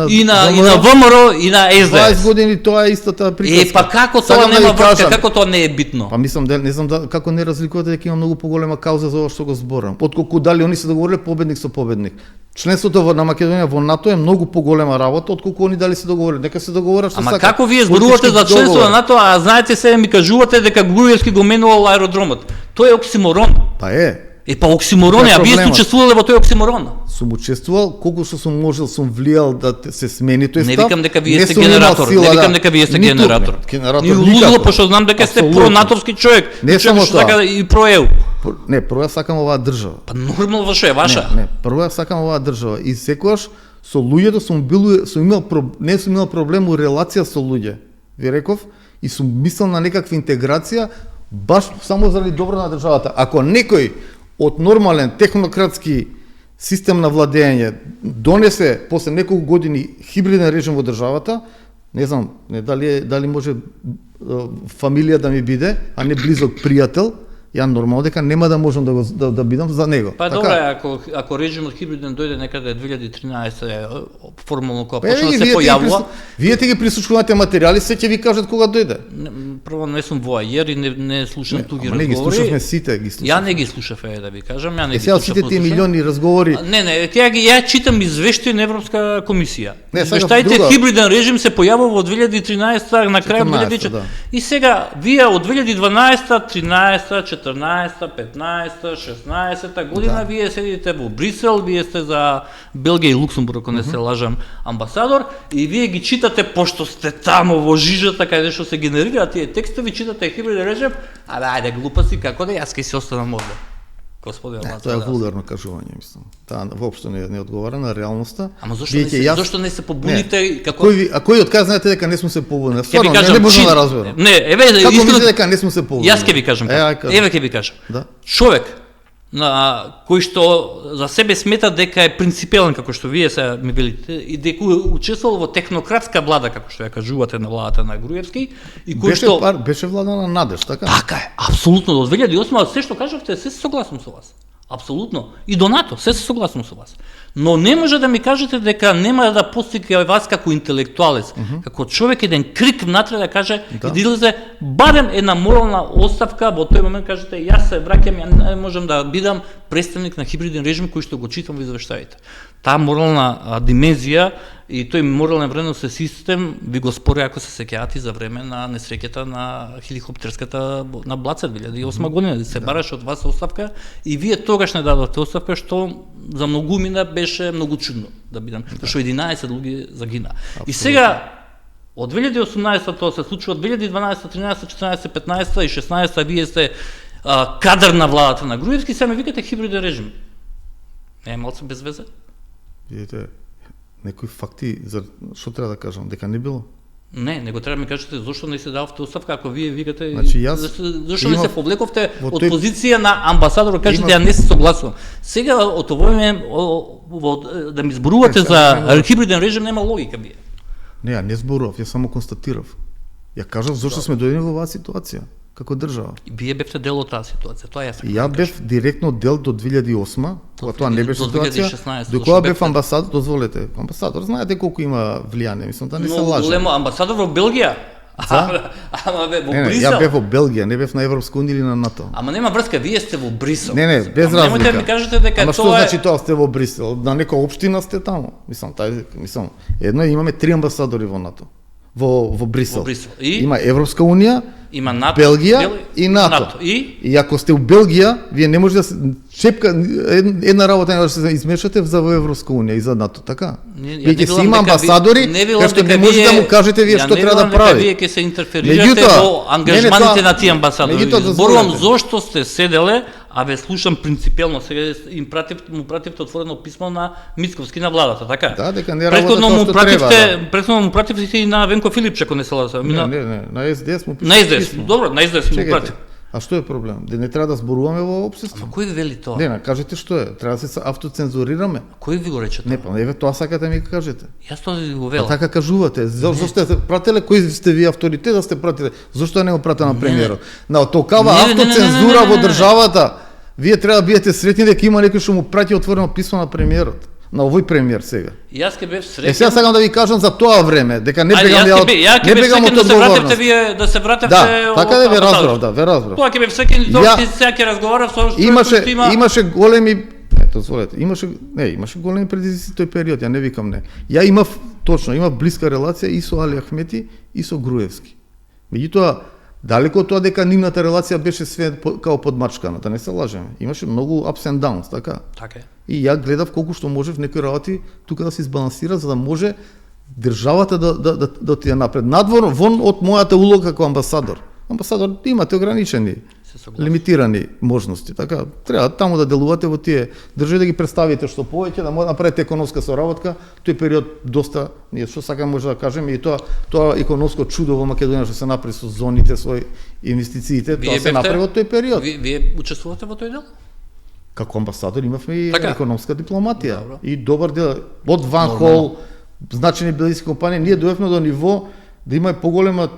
и на ВМРО, ВМРО и на 20 СДС. години тоа е истата приказка. Па како тоа Сакам да нема ви врска, кажам. како тоа не е битно? Па мислам не знам како не разликувате дека има многу поголема кауза за ова што го зборам. Отколку дали они се договориле победник со победник. Членството на Македонија во НАТО е многу поголема работа отколку они дали се договориле. Нека се договорат што Ама сакат. како вие зборувате за Политички членство договор. на НАТО, а знаете се ми кажувате дека Груевски го менувал аеродромот. Тоа е оксиморон. Па е. Па оксиморон, а вие сте учествувале во тој оксиморон. Сум учествувал, колку што сум можел, сум влијал да се смени тој став. Не викам дека вие сте генератор, не викам дека вие сте генератор. Генератор ни луѓе, пошто знам дека сте пронатовски човек. Не само тоа. Така и проеу. Не, прво сакам оваа држава. Па нормално што е ваша. Не, прво сакам оваа држава и секогаш со луѓето сум имал проблем у релација со луѓе. Ви реков и сум мислел на некаква интеграција баш само заради добро на државата. Ако некој од нормален технократски систем на владење донесе после неколку години хибриден режим во државата, не знам, дали може фамилија да ми биде, а не близок пријател, ја нормално дека нема да можам да бидам за него. Па добре, ако режимот хибриден дојде некаде 2013 формално кога почна да се појавува, вие ги прислушувате материјали, се ќе ви кажат кога дојде. Прво не сум воајер и не слушам туги разговори. Не ги слушавме сите, ги слушавме. Ја не ги слушав, да ви кажам, ја не ги слушав. Сите тие милиони разговори. Не, ја читам извештај на Европска комисија. Извештајте хибриден режим се појавува во 2013 на крај 2014. И сега вие од 2012, 13, 14, 15, 16 година вие седите во Брисел, вие сте за Белгија и Луксембург, ако не се лажам, амбасадор, и вие ги читате, пошто сте тамо во жижата каде што се генерираат тие текстови, читате хибриден режим, ајде глупаци, како да јас ќе се останам овде. Господи, тоа е вулгарно кажување, мислам. Таа воопшто не одговара на реалноста. Ама зошто не се побуните како А кој од кај знаете дека не сме се побунили? Стварно не можам да разберам. Не, како мислите дека не сме се побунили? Јас ќе ви кажам. Еве ќе ви кажам. Човек кој што за себе смета дека е принципиелен, како што вие се ми велите, и дека учествувал во технократска влада, како што ја кажувате на владата на Груевски, и кој што беше влада на Надеж, така? Така е, апсолутно до 2008, се што кажавте, се согласам со вас. Апсолутно. И до НАТО, се согласам со вас. Но не може да ми кажете дека нема да постигне вас како интелектуалец, како човек еден крик внатре да каже и да излезе барем една морална оставка, во тој момент кажете јас се враќам, ја не можам да бидам представник на хибриден режим кој што го читам во извештаите. Таа морална димензија и тој морален вредносен систем ви го спори ако се сеќавате за време на несреќата на хеликоптерската на Блаце 2008 година, да се бараше од вас оставка и вие тогаш не дадовте оставка, што за многумина беше многу чудно да бидам, зашто 11 луѓе загина. И сега од 2018 тоа се случува, 2012, 13, 14, 15 и 16 вие сте кадар на владата на Груевски, сега ме викате хибриден режим. Не е малце без везе? Видите, некои факти, што треба да кажам, дека не било? Не, него треба да ми кажете зошто не се дававте оставка, ако вие викате, зошто не се повлековте од позиција на амбасадор, кажете ја не се согласувам. Сега од овој време да ми зборувате за хибриден режим нема логика вие. Не, ја не зборував, ја само констатирав. Ја кажав зошто сме дојдени во оваа ситуација како држава. Вие бевте дел од таа ситуација, тоа јас. Ја бев директно дел до 2008, кога тоа не беше ситуација. До кога бев амбасадор, дозволете, амбасадор, знаете колку има влијание, мислам да не се лаже. Големо амбасадор во Белгија. Ама во Брисел. Ја бев во Белгија, не бев на Европска унија или на НАТО. Ама нема врска, вие сте во Брисел. Не, без разлика. Немојте да ми кажете дека тоа е. Ама што значи тоа сте во Брисел? На некоја општина сте таму. Мислам, едно имаме 3 амбасадори во НАТО. Во Брисел. Има Европска унија, има НАТО, Белгија и НАТО. И ако сте у Белгија, вие не може да се шепка една работа да се измешате за Европска унија и за НАТО, така? Вие ќе си има амбасадори, кај што не може да му кажете вие што треба да прави. Вие ќе се интерферирате во ангажманите на тие амбасадори. Зборувам зошто сте седеле, а ве слушам принципиелно, сега му пративте отворено писмо на Мицковски на владата, така? Да, дека не работи тоа што треба. Претходно му пративте и на Венко Филипче, ако не се лажам. Не, на СДС му пишете. На СДС, добро, на СДС му пратив. А што е проблем? Не треба да зборуваме во општество? Ама кој ви вели тоа? Не, кажете што е. Треба да се автоцензурираме. Кој ви го рече тоа? Не, па еве тоа сакате ми кажете. Јас тоа ви го велам. Така кажувате. Зошто сте прателе, кои сте ви авторитет да сте пратиле? Зошто не го прата на премиерот? На толкава автоцензура во државата. Вие треба да бидете среќни дека има некој што му прати отворено писмо на премиерот. На овој премиер сега. Јас ќе бев среќен. Сега сакам да ви кажам за тоа време, дека не бегам ја. Не бегам од одговорност. Да се вратевте. Да, така да ве разбрав, ве разбрав. Тоа ќе бев среќен и тоа сега ќе разговарав со имаше големи, дозволете, имаше големи предизвици тој период, ја не викам не. Ја имав блиска релација и со Али Ахмети и со Груевски. Меѓутоа, Далеко од тоа дека нивната релација беше све као подмачкана, да не се лажеме. Имаше многу ups and downs, така. Така е. И ја гледав колку што можев некои работи тука да се избалансира за да може државата да отиде напред. Надвор вон од мојата улога како амбасадор. Амбасадор имате ограничени, лимитирани можности, така треба таму да делувате во тие држави да ги представите што повеќе, да може да направите економска соработка. Тој период доста, ние што сакаме може да кажеме и тоа економско чудо во Македонија што се направи со зоните, со инвестициите, тоа се направи во тој период. Вие учествувате во тој дел? Како амбасадор имавме и така, економска дипломатија. Добро. И добар дел од Ван Хол, значени белгиски компании, ние дојдовме до ниво да има поголема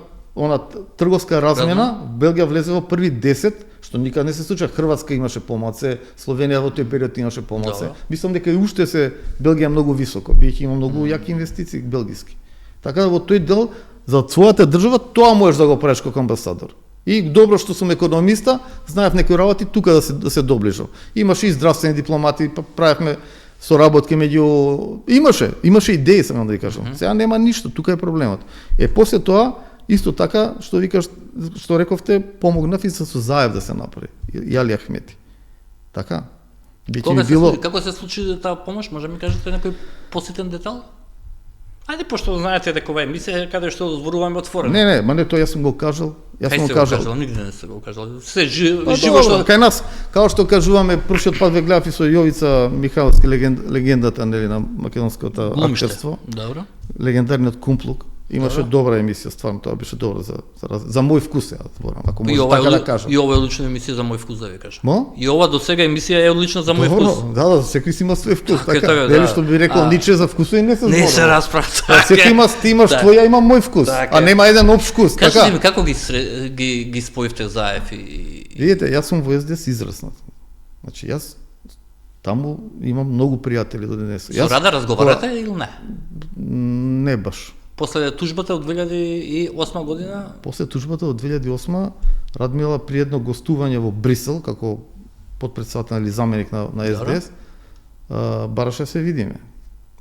трговска размена. Белгија влезе во први 10, што никад не се случи. Хрватска имаше помалце, Словенија во тој период имаше помалце. Мислам дека и уште се Белгија многу високо, биејќи има многу јаки инвестиции белгиски. Така да во тој дел за својата држава тоа можеш да го правиш како амбасадор. И добро што сум економиста, знаев некои работи тука да се доближам. Имаше и здравствени дипломати, правевме соработки меѓу имаше идеи, сакам да ви кажам. Сега нема ништо, тука е проблемот. После тоа исто така што викаш, што рековте, помогнав и со заев да се направи. Јали Ахмети. така? Како се случи таа помош? Може ми кажете некој посетен детал? Ајде, пошто знаете дека ова емисија каде што зборуваме отворено. Не, ма не, тоа јас сум го кажал. Јас сум го кажал. Нигде не се го кажал. Се живо што кај нас, како што кажуваме, првшиот пат ве гледав и со Јовица Михайловски, легендата нели на македонското актерство. Добро. Легендарниот Кумплук. Имаше добра емисија, стварно тоа беше добро за мој вкус, ја зборам, ако може така да кажам. И ова е одлична емисија за мој вкус, да ви кажам. Мо? И ова до сега емисија е одлична за мој вкус. Да, секој си има свој вкус, така. Нели што би рекол Ниче за вкусот и не се зборува. Не се расправа. Секој има, ти имаш твој, ја имам мој вкус, а нема еден општ вкус, така. Кажете ми како ги споивте заев и видите, јас сум во СДС израснат. Значи јас таму имам многу пријатели до денес. Со Рада разговарате или не? Не баш. После тужбата од 2008 година? После тужбата од 2008 Радмила при едно гостување во Брисел како потпредседател или заменик на СДС, бараше се видиме.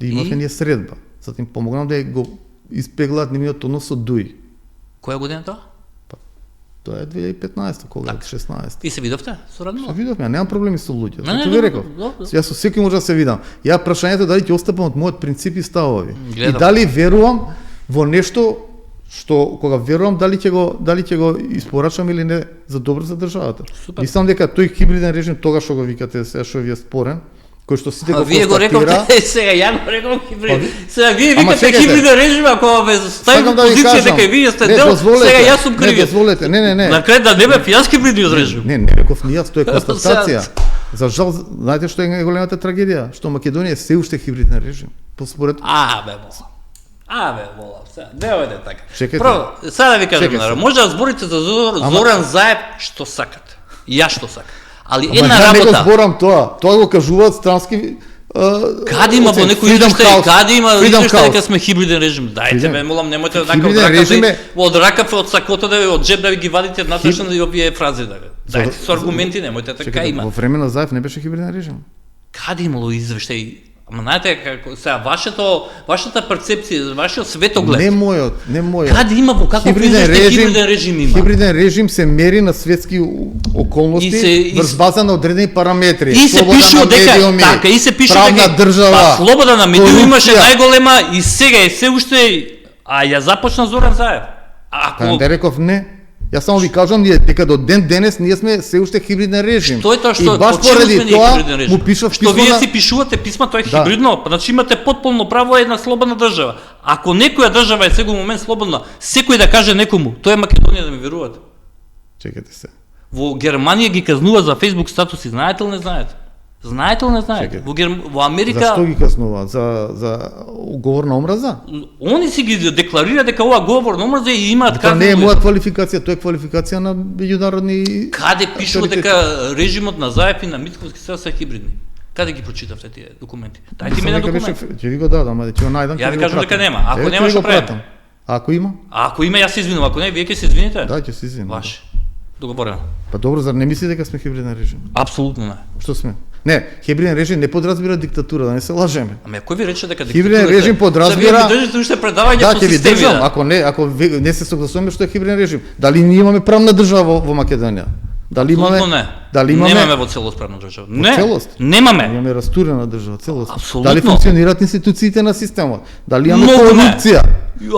И имавме ние средба. Затим помогнам да го испеглаат нивниот однос со Дуи. Која година тоа? Тоа е 2015, кога 16. И се видовте со Радмила? Се видовме, немам проблеми со луѓе. Не, ви реков. Јас со секој може да се видам. Ја прашањето дали ќе отстапам од мојот принципи и ставови. И дали верувам во нешто што кога верувам дали ќе го испорачам или не за добро за државата. Мислам дека тој хибриден режим тогаш што го викате сега што ви е спорен, кој што сите го вие го рековте, сега ја го реков хибрид. Сега вие викате хибриден режим, ако ве ставите во позиција дека вие сте дел, сега јас сум кривиот. Не дозволете, не. На крај да не бе јас хибриден режим. Не реков ни јас, тоа е констатација. За жал, знаете што е големата трагедија? Што Македонија е се уште хибриден режим. Според Абе, волам, сега, не ојде така. Чекайте. Прво, сега да ви кажам, може да зборите за Зоран Заев што сакате. Ја што сакам. Али една работа. Не го зборам тоа го кажуваат странски каде има во некој извештај, каде има извештај дека сме хибриден режим? Дајте ме, молам, немојте од ракав од сакото да од джеб да ви ги вадите натрешно и овие фрази да. Дајте со аргументи, немојте така има. Во време на Заев не беше хибриден режим. Каде имало извештај? Ама знаете како сега вашата перцепција, вашиот светоглед. Не мојот. Каде има во каков хибриден режим има? Хибриден режим се мери на светски околности врз база на одредени параметри. И се пишува дека така, и се пишува дека држава. Слобода на медиум имаше најголема и сега е се уште, а ја започна Зоран Заев. Ако не реков не. Јас само ви кажам дека до ден денес ние сме се уште хибриден режим. Што е тоа што поради тоа му пишав писмо. Што вие си пишувате писма, тоа е хибридно, значи имате потполно право една слободна држава. Ако некоја држава е сега момент слободна, секој да каже некому, тоа е Македонија, да ми верувате. Чекате се. Во Германија ги казнува за Facebook статуси, знаете ли не знаете? Знаете ли не знаете? Во Америка зашто ги казнува? За говор на омраза? Они си ги декларира дека ова говор на омраза и имаат казнува. Тоа не е моја квалификација, тоа е квалификација на меѓународни. Каде пишува дека режимот на Заев и на Мицковски се хибридни? Каде ги прочитавте тие документи? Дајте ми еден документ. Ќе ви го дадам, ќе го најдам. Ја ви кажам дека нема. Ако нема што правиме? Ако има? Ако има, јас се извинувам. Ако не, вие ќе се извините? Да, ќе се извинувам. Ваше. Договорено. Па добро, зар не мислите дека сме хибриден режим? Апсолутно не. Што сме? Не, хибриден режим не подразбира диктатура, да не се лажеме. Ама кој ви рече дека Хибриден режим подразбира. Вие ми држите уште предавање Да, по ќе ви системи. држам, ако не се согласуваме што е хибриден режим. Дали ние имаме правна држава во Македонија? Дали имаме? Не. Дали имаме? Немаме во целост правна држава. Не. целост? Немаме. Имаме растурена држава, целост. Апсолутно. Дали функционираат институциите на системот? Дали имаме Многу не. корупција?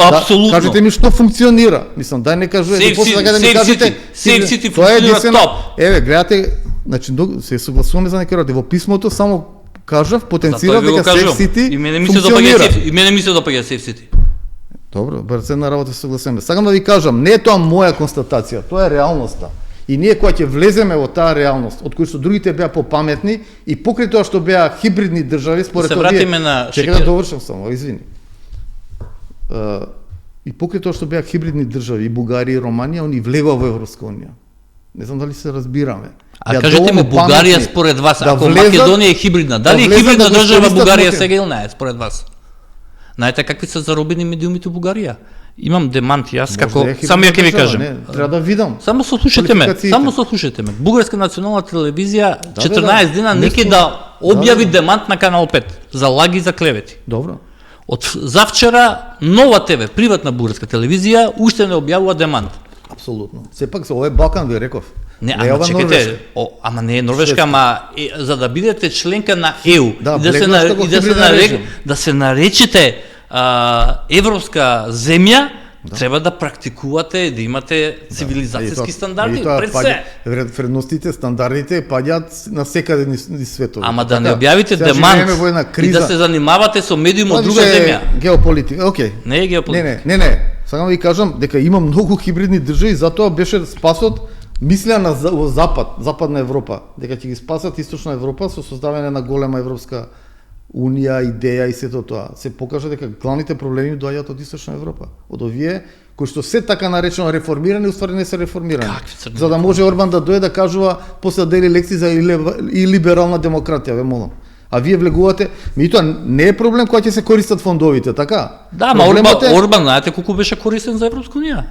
Апсолутно. Кажете ми што функционира. Мислам, дај не кажувате, Safe после City- така да ми Safe кажете. City- Safe City тоа е функционира единствено. топ. Еве, гледате, значи се согласуваме за некои работи. Во писмото само кажав, потенцирав Затоа ви го дека Safe кажувам. City И мене ми се допаѓа функционира. Safe- и мене ми се допаѓа Safe City. Добро, брцена работа се согласуваме. Сакам да ви кажам, не е тоа моја констатација, тоа е реалноста. И ние кога ќе влеземе во таа реалност, од кој што другите беа попаметни и покрај тоа што беа хибридни држави, според Се тоа вратиме на Чекај Шекер. да довршам само, извини. И покрај тоа што беа хибридни држави, и Бугарија и Романија, они влегоа во Европска унија. Не знам дали се разбираме. А Беа кажете ми, доволно Бугарија паметни според вас, да ако влезат- Македонија е хибридна, дали е влезат хибридна да го држава искористат Бугарија моќ. сега или не е според вас? Знаете какви се заробени медиумите у Бугарија? Имам демант јас Може како да е хибридна само ја ќе ви држава, кажам. не, треба да видам. Само слушате ме, Квалификациите. само слушате ме. Бугарска национална телевизија Да, 14 дена не неки спор- да објави да. демант на канал 5 за лаги и за клевети. Добро. Од завчера Нова ТВ, приватна бугарска телевизија, уште не објавува демант. Апсолутно. Сепак ова е Балкан, ви реков. Не, е ама ова чекайте, Норвешка. ама не е Норвешка, Шведска. ама за да бидете членка на ЕУ Да, и да се влегнаш како хибриден режим. да се наречете европска земја, треба да практикувате, да имате цивилизацијски стандарди пред се. Вредностите, стандардите паѓаат на секаде низ светот. Ама да не објавите Сега демант живееме во една и криза. да се занимавате со медиум од Тоа друга више е земја. Геополитика. Океј. Не е геополитика. Не. Сакам да ви кажам дека има многу хибридни држави, затоа беше спасот мислеа на во Западна Европа, дека ќе ги спасат Источна Европа со создавање на голема европска унија, идеја и сето тоа. Се покажа дека главните проблеми доаѓаат од Источна Европа. Од овие кои што се така наречено реформирани, уствари не се реформирани. Какви црни За да може Орбан да дојде да кажува после да дели лекции за и либерална демократија, ве молам. А вие влегувате, тоа не е проблем кога ќе се користат фондовите, така? Да, ма Проблемот е- Орбан, знаете колку беше користен за Европска унија?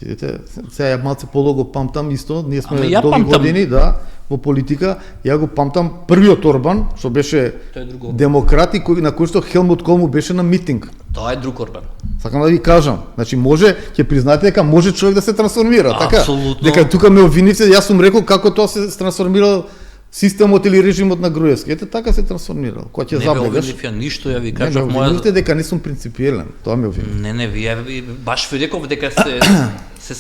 Видите, сега ја малце полого памтам исто, ние сме Ама ја долги памтам. години, да, во политика, ја го памтам првиот Орбан, што беше Тој е друго. демократ и на кој што Хелмут Кол му беше на митинг. Тоа е друг Орбан. Сакам да ви кажам, значи може, ќе признаете дека може човек да се трансформира, така? Апсолутно. Дека тука ме обвинивте, јас сум рекол како тоа се трансформирал системот или режимот на Груевски. Ете така се трансформирал. Кога ќе Не ме заблегаш, обвинив ја ништо, ја ви не ме кажав обвинивте моја. дека не сум принципиелен. Тоа ме обвинив. Не, вие баш ви реков дека се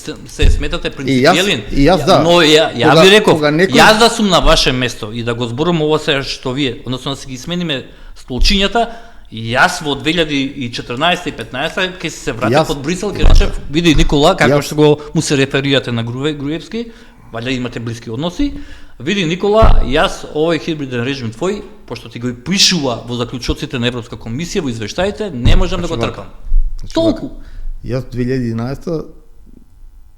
сметате И принципиелен. јас да. Но ја Кога- ви реков, кога некој- јас да сум на ваше место и да го зборам ова се што вие, односно да се ги смениме столчињата, јас во 2014 и 15 ќе се вратам Јас- под Брисел, ќе речев, види Никола, како Јас- што го му се реферирате на Груевски, валја имате блиски односи. Види Никола, јас овој хибриден режим твој, пошто ти го пишува во заклучоците на Европска комисија во извештаите, не можам да го Значи, трпам. Толку. Јас 2011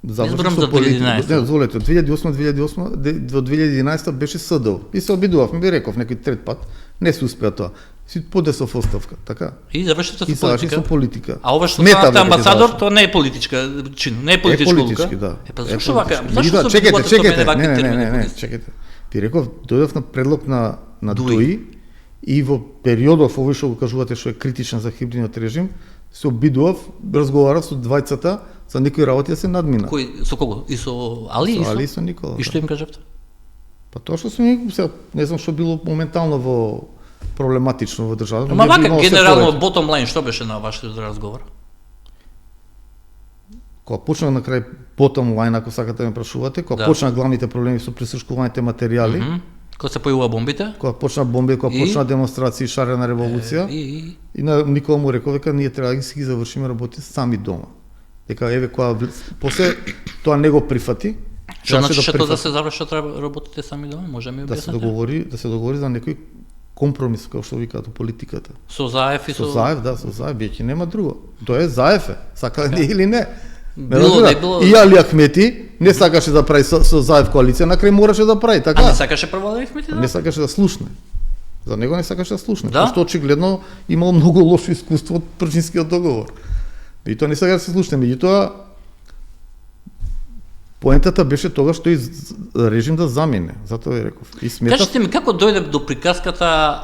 завршив зборам со за политика. 2011. Не, дозволете, од 2008 до 2011 беше СДО. И се обидував, ми реков некој трет пат, не се успеа тоа. Си подесов оставка, така? И завршите И со завршив со политика. политика. А ова што Сметам станавте дека ќе амбасадор, завршам. тоа не е политичка чин, не е политичка политички, одлука. да. Е па Е зашто вака? политички. Зашто Меѓутоа, се обидувате со мене чекайте, вакви не, термини? чекайте. Ти реков, дојдов на предлог на Дуи. Дуи и во периодов овој што го кажувате што е критичен за хибридниот режим, се обидував, разговарав со двајцата за некои работи да се надмина. Кој со кого? И со Али? Со исто? Али и со Никола. И што им кажавте? Па тоа што сум им, сега, не знам што било моментално во проблематично во државата. Ама ние вака имало се генерално повеќе. bottom line што беше на вашиот разговор? Кога почнав на крај bottom line, ако сакате да ме прашувате, кога Да. почнаа главните проблеми со присушкуваните материјали, Мгм. Кога се појавува бомбите? кога почна бомби, кога И? почна демонстрации, шарена револуција, и на Никола му рекол дека ние треба да си ги завршиме работи сами дома. Дека еве кога после тоа не го прифати. Што требаше значи што да прифати, се завршат работите сами дома? Може ми да се објаснете? договори за некој компромис, како што викаат у политиката. Со Заев и Со со Заев, да, со Заев, биеќе нема друго. Тоа е Заев, сака не или не. Ме Било, разбира? не било. И Али Ахмети не сакаше да прави со Заев коалиција, на крај мораше да прави, А не така? сакаше прво да рифмите? Не сакаше да слушне. За него не сакаше да слушне. Да? Пошто очигледно имал многу лошо искуство од првинскиот договор. И тоа не сакаше да се слушне, меѓутоа Поентата беше тогаш тој режим да замине, затоа ви реков. И сметав... Кажете ми како дојде до приказката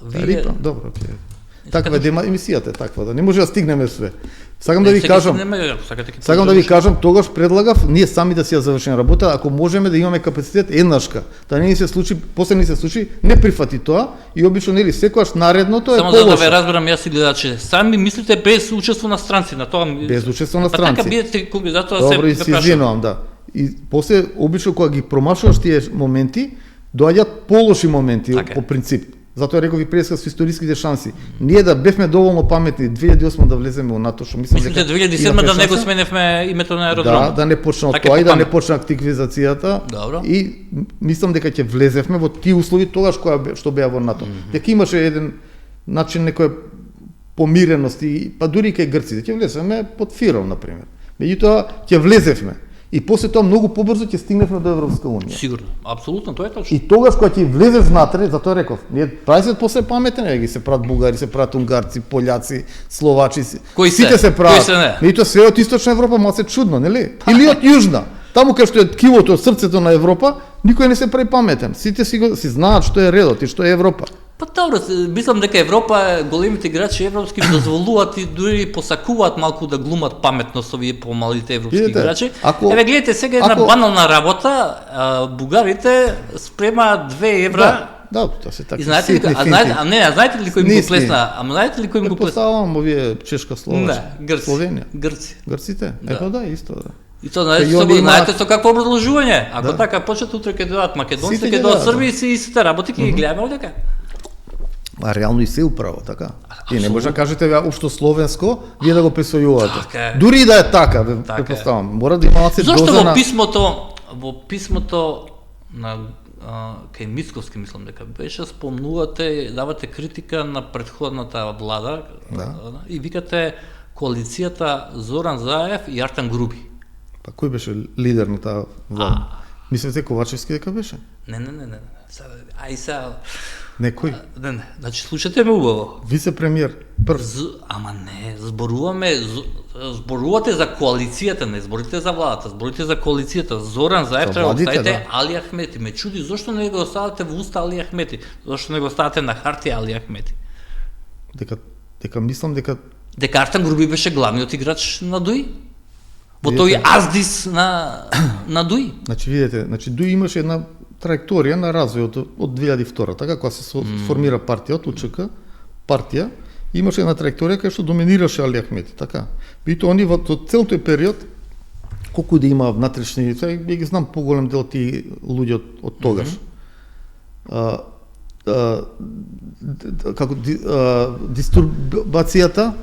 вие... Рипа, добро, окей. Таква е емисијата, таква, да не може да стигнеме све. Сакам да ви кажам, тогаш предлагав ние сами да си ја завршиме работа, ако можеме да имаме капацитет еднашка. Да не ни се случи, после ни се случи, не прифати тоа и обично нели секогаш наредното е полошо. Само за да ве разберам јас и гледачи, сами мислите без учество на странци, на тоа. Без учество на странци. Така бидете затоа добро, се си извинувам, да. И после обично кога ги промашуваш тие моменти, доаѓаат полоши моменти по принцип. Затоа реков и преска со историските шанси. Ние да бевме доволно паметни 2008 да влеземе во НАТО, што мислам дека 2007 да не го сменевме името на аеродром. Да не почна така тоа и да не почна активизацијата. Добро. И мислам дека ќе влезевме во тие услови тогаш кога што беа во НАТО. Дека имаше еден начин некоја помиреност и па дури кај грците ќе влеземе под Фиров на пример. Меѓутоа ќе влезевме. И после тоа многу побрзо ќе стигневме до Европска унија. Сигурно, апсолутно, тоа е точно. И тогаш кога ќе влезеш внатре, затоа реков, ние прави се после паметни, ги се прават бугари, се прават унгарци, пољаци, словачи, сите се прават. Меѓутоа се од Источна Европа ма се чудно, нели? Или од Јужна. Таму кај што е ткивото, срцето на Европа, никој не се прави паметен. Сите си знаат што е редот и што е Европа. Па добро, мислам дека Европа, големите играчи европски дозволуваат и дури посакуваат малку да глумат паметно со овие помалите европски играчи. Еве гледате сега една банална работа, бугарите спремаат 2 евра. Да, тоа се така. Знаете ли, знаете ли кој им го плесна? Знаете ли кој им го плесна? Поставам овие Чешка, Словачка, Словенија. Грците? Ето да, исто да. И тоа знаете со какво продолжување? Ако така почнат утре ќе дојдат македонците, ќе дојдат срби и сите работи ќе ги гледаме овдека. А реално и се управо, така. И не може да кажете општо словенско, вие да го присвојувате. Дури и да е така, претпоставам. Мора да имате доза на... Зошто во писмото на кај Мицковски, мислам дека беше, спомнувате, давате критика на претходната влада и викате коалицијата Зоран Заев и Артан Груби. Па кој беше лидер на таа влада? Мислите Ковачевски дека беше? Не. Ај сега... Некој? Не. Значи, слушате ме убаво. Вице-премиер, прв. Ама не, зборувате за коалицијата, не зборите за владата, зборите за коалицијата. Зоран Заев треба да оставите Али Ахмети. Ме чуди, зошто не го оставате во уста Али Ахмети? Зошто не го оставате на хартија Али Ахмети? Дека мислам дека... Дека Артан Груби беше главниот играч на ДУИ? Во тој аздис на ДУИ? Значи, видите, ДУИ имаше една траекторија на развојот од 2002, така, кога се формира партија, УЧК, партија, имаше една траекторија кај што доминираше Али Ахмети, така. И тоа они во цел тој период, колку да има внатрешни, сега ги знам поголем дел тие луѓе од тогаш. Како дистурбацијата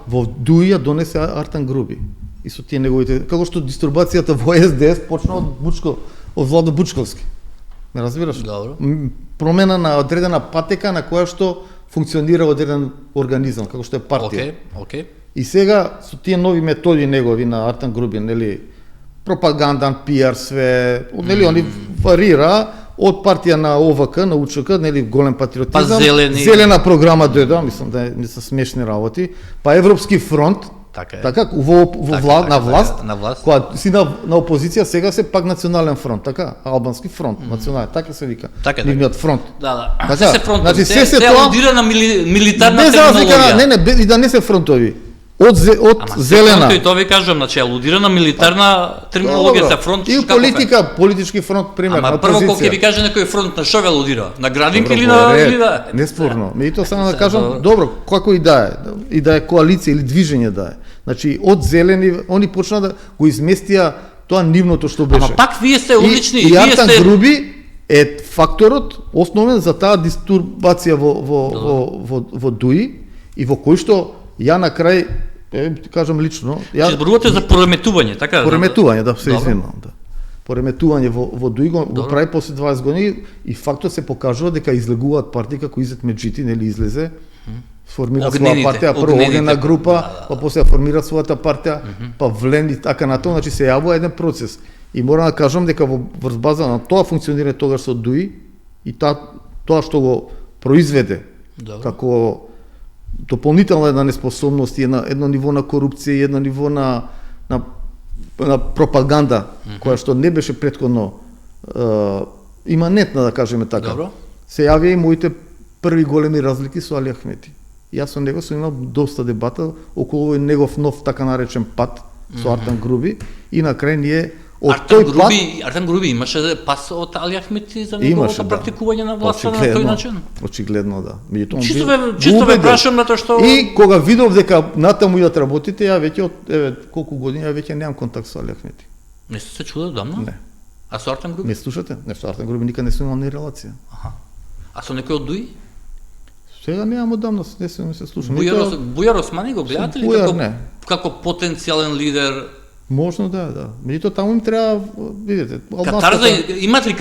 во ДУИ ја донесе Артан Груби. И со тие неговите, како што дистурбацијата во СДС почна од Владо Бучковски. Ме разбираш? Добро. Промена на одредена патека на која што функционира одреден организам, како што е партија. Океј. И сега со тие нови методи негови на Артан Груби, нели, пропагандан, пиар, све, нели, они варира од партија на ОВК, на УЧК, нели, голем патриотизам, зелена програма дојде, мислам да не се смешни работи, па Европски фронт, така на власт, кога си на опозиција, сега се пак национален фронт, така, албански фронт, национален, така се вика, нивниот фронт. Да. Се се фронтови, се алудира на милитарна терминологија. Не, и да не се фронтови. Од зелена. И тоа ви кажувам, значи алудира на милитарна терминологија за фронт. И политички фронт, пример, ама прво кога ќе ви каже некој фронт, на што ве алудира? На Градинка или на... Неспорно. И тоа само да кажам, добро, како и да е коалиција или движење да е. Значи, од зелени, они почна да го изместија тоа нивното што беше. Ама пак вие сте улични. И Артан Груби е факторот основен за таа дистурбација во ДУИ и во кој што ја на крај, кажам лично... Че зборувате за пореметување, така? Пореметување, да, се извинувам, да. Пореметување во ДУИ го прави после 20 години и фактот се покажува дека излегуваат партии како Изет Меджити, нели излезе, формира своја партија, прво огнена група, па после формира својата партија, па Влен и така на тоа, значи се јавува еден процес. И морам да кажам дека врз база на тоа функционира тогаш со ДУИ и тоа што го произведе како дополнителна една неспособност и едно ниво на корупција и едно ниво на пропаганда која што не беше претходно иманентна, да кажеме така. Добро. Се јавија и моите први големи разлики со Али Ахмети. Јас со него сум имал доста дебата околу овој негов нов така наречен пат со Артан Груби и на крај ние од тој пат Артан Груби имаше пас од Али Ахмети за неговото практикување на власта на тој начин. Очигледно да. Меѓутоа Чисто ве прашам на тоа што и кога видов дека натаму идат работите, ја веќе од колку години ја веќе немам контакт со Али Ахмети. Не сте се чули давно? Не. А со Артан Груби? Не слушате? Не, со Артан Груби никад не сум имал ни релација. Аха. А со некој од ДУИ? Сега немам одамна, не сум се слушам. Бујар Османи го гледате ли како потенцијален лидер? Можно да. Меѓутоа таму им треба, видите, Катарза имат ли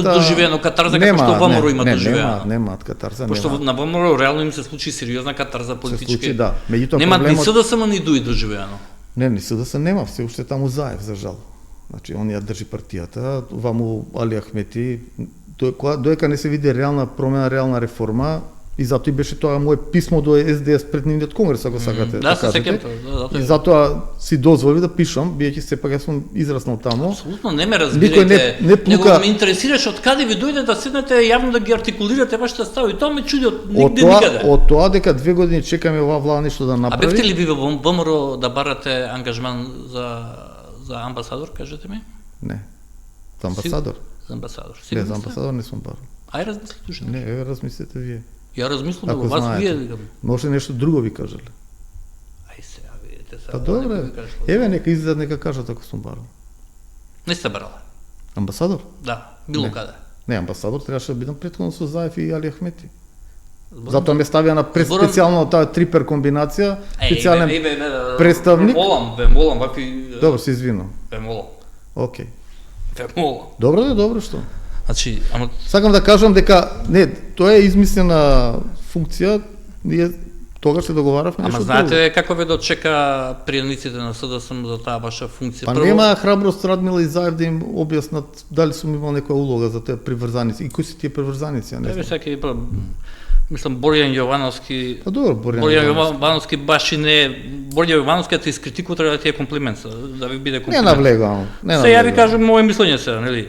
доживено катарза како што ВМРО има доживено? Немаат катарза, Пошто на ВМРО реално им се случи сериозна катарза политички. Се случи, да. Меѓутоа немаат ни СДСМ ни ДУИ доживено. Не, ни СДСМ нема, се уште таму Заев за жал. Значи он ја држи партијата, ваму Али Ахмети, доека не се види реална промена, реална реформа, и затоа и беше тоа мое писмо до СДС пред нивниот конгрес, ако сакате. Да, се сеќам тоа. И затоа си дозволи да пишам, биејќи сепак јас сум израснал таму. Апсолутно не ме разбирате. Него ме интересираше од каде ви дојде да седнете јавно да ги артикулирате вашите стави. Тоа ме чуди од нигде никаде. Од тоа дека 2 години чекаме оваа влада нешто да направи. А бевте ли ви во ВМРО да барате ангажман за амбасадор, кажете ми? Не. За амбасадор? За амбасадор. Не, за амбасадор не сум барал. Ај размислете уште. Не, размислете вие. Ја размислувам во вас вие. Може нешто друго ви кажале. Ај сега видите сега. Па добре. Еве нека излезат нека кажат ако сум барал. Не сте барал. Амбасадор? Да, било каде. Не, амбасадор требаше да бидам претходно со Заев и Али Ахмети. Затоа ме ставија на специјално таа трипер комбинација, специјален представник. Ве молам, ваки. Добро, се извинувам. Ве молам. Океј. Ве молам. Добро што? Значи, ама сакам да кажам дека не, тоа е измислена функција, ние тогаш се договаравме нешто. Ама знаете како ве дочека пријаниците на СДСМ за таа ваша функција? Па нема храброст Радмила и Заев да им објаснат дали сум имал некоја улога за тие приврзаници и кои се тие приврзаници, не знам. Мислам Боријан Јовановски. Па добро, Боријан Јовановски баш и не Боријан Јовановски ти искритикува треба да ти е комплимент, да ви биде комплимент. Не навлегувам. Се ја ви кажам моје мислење сега, нели?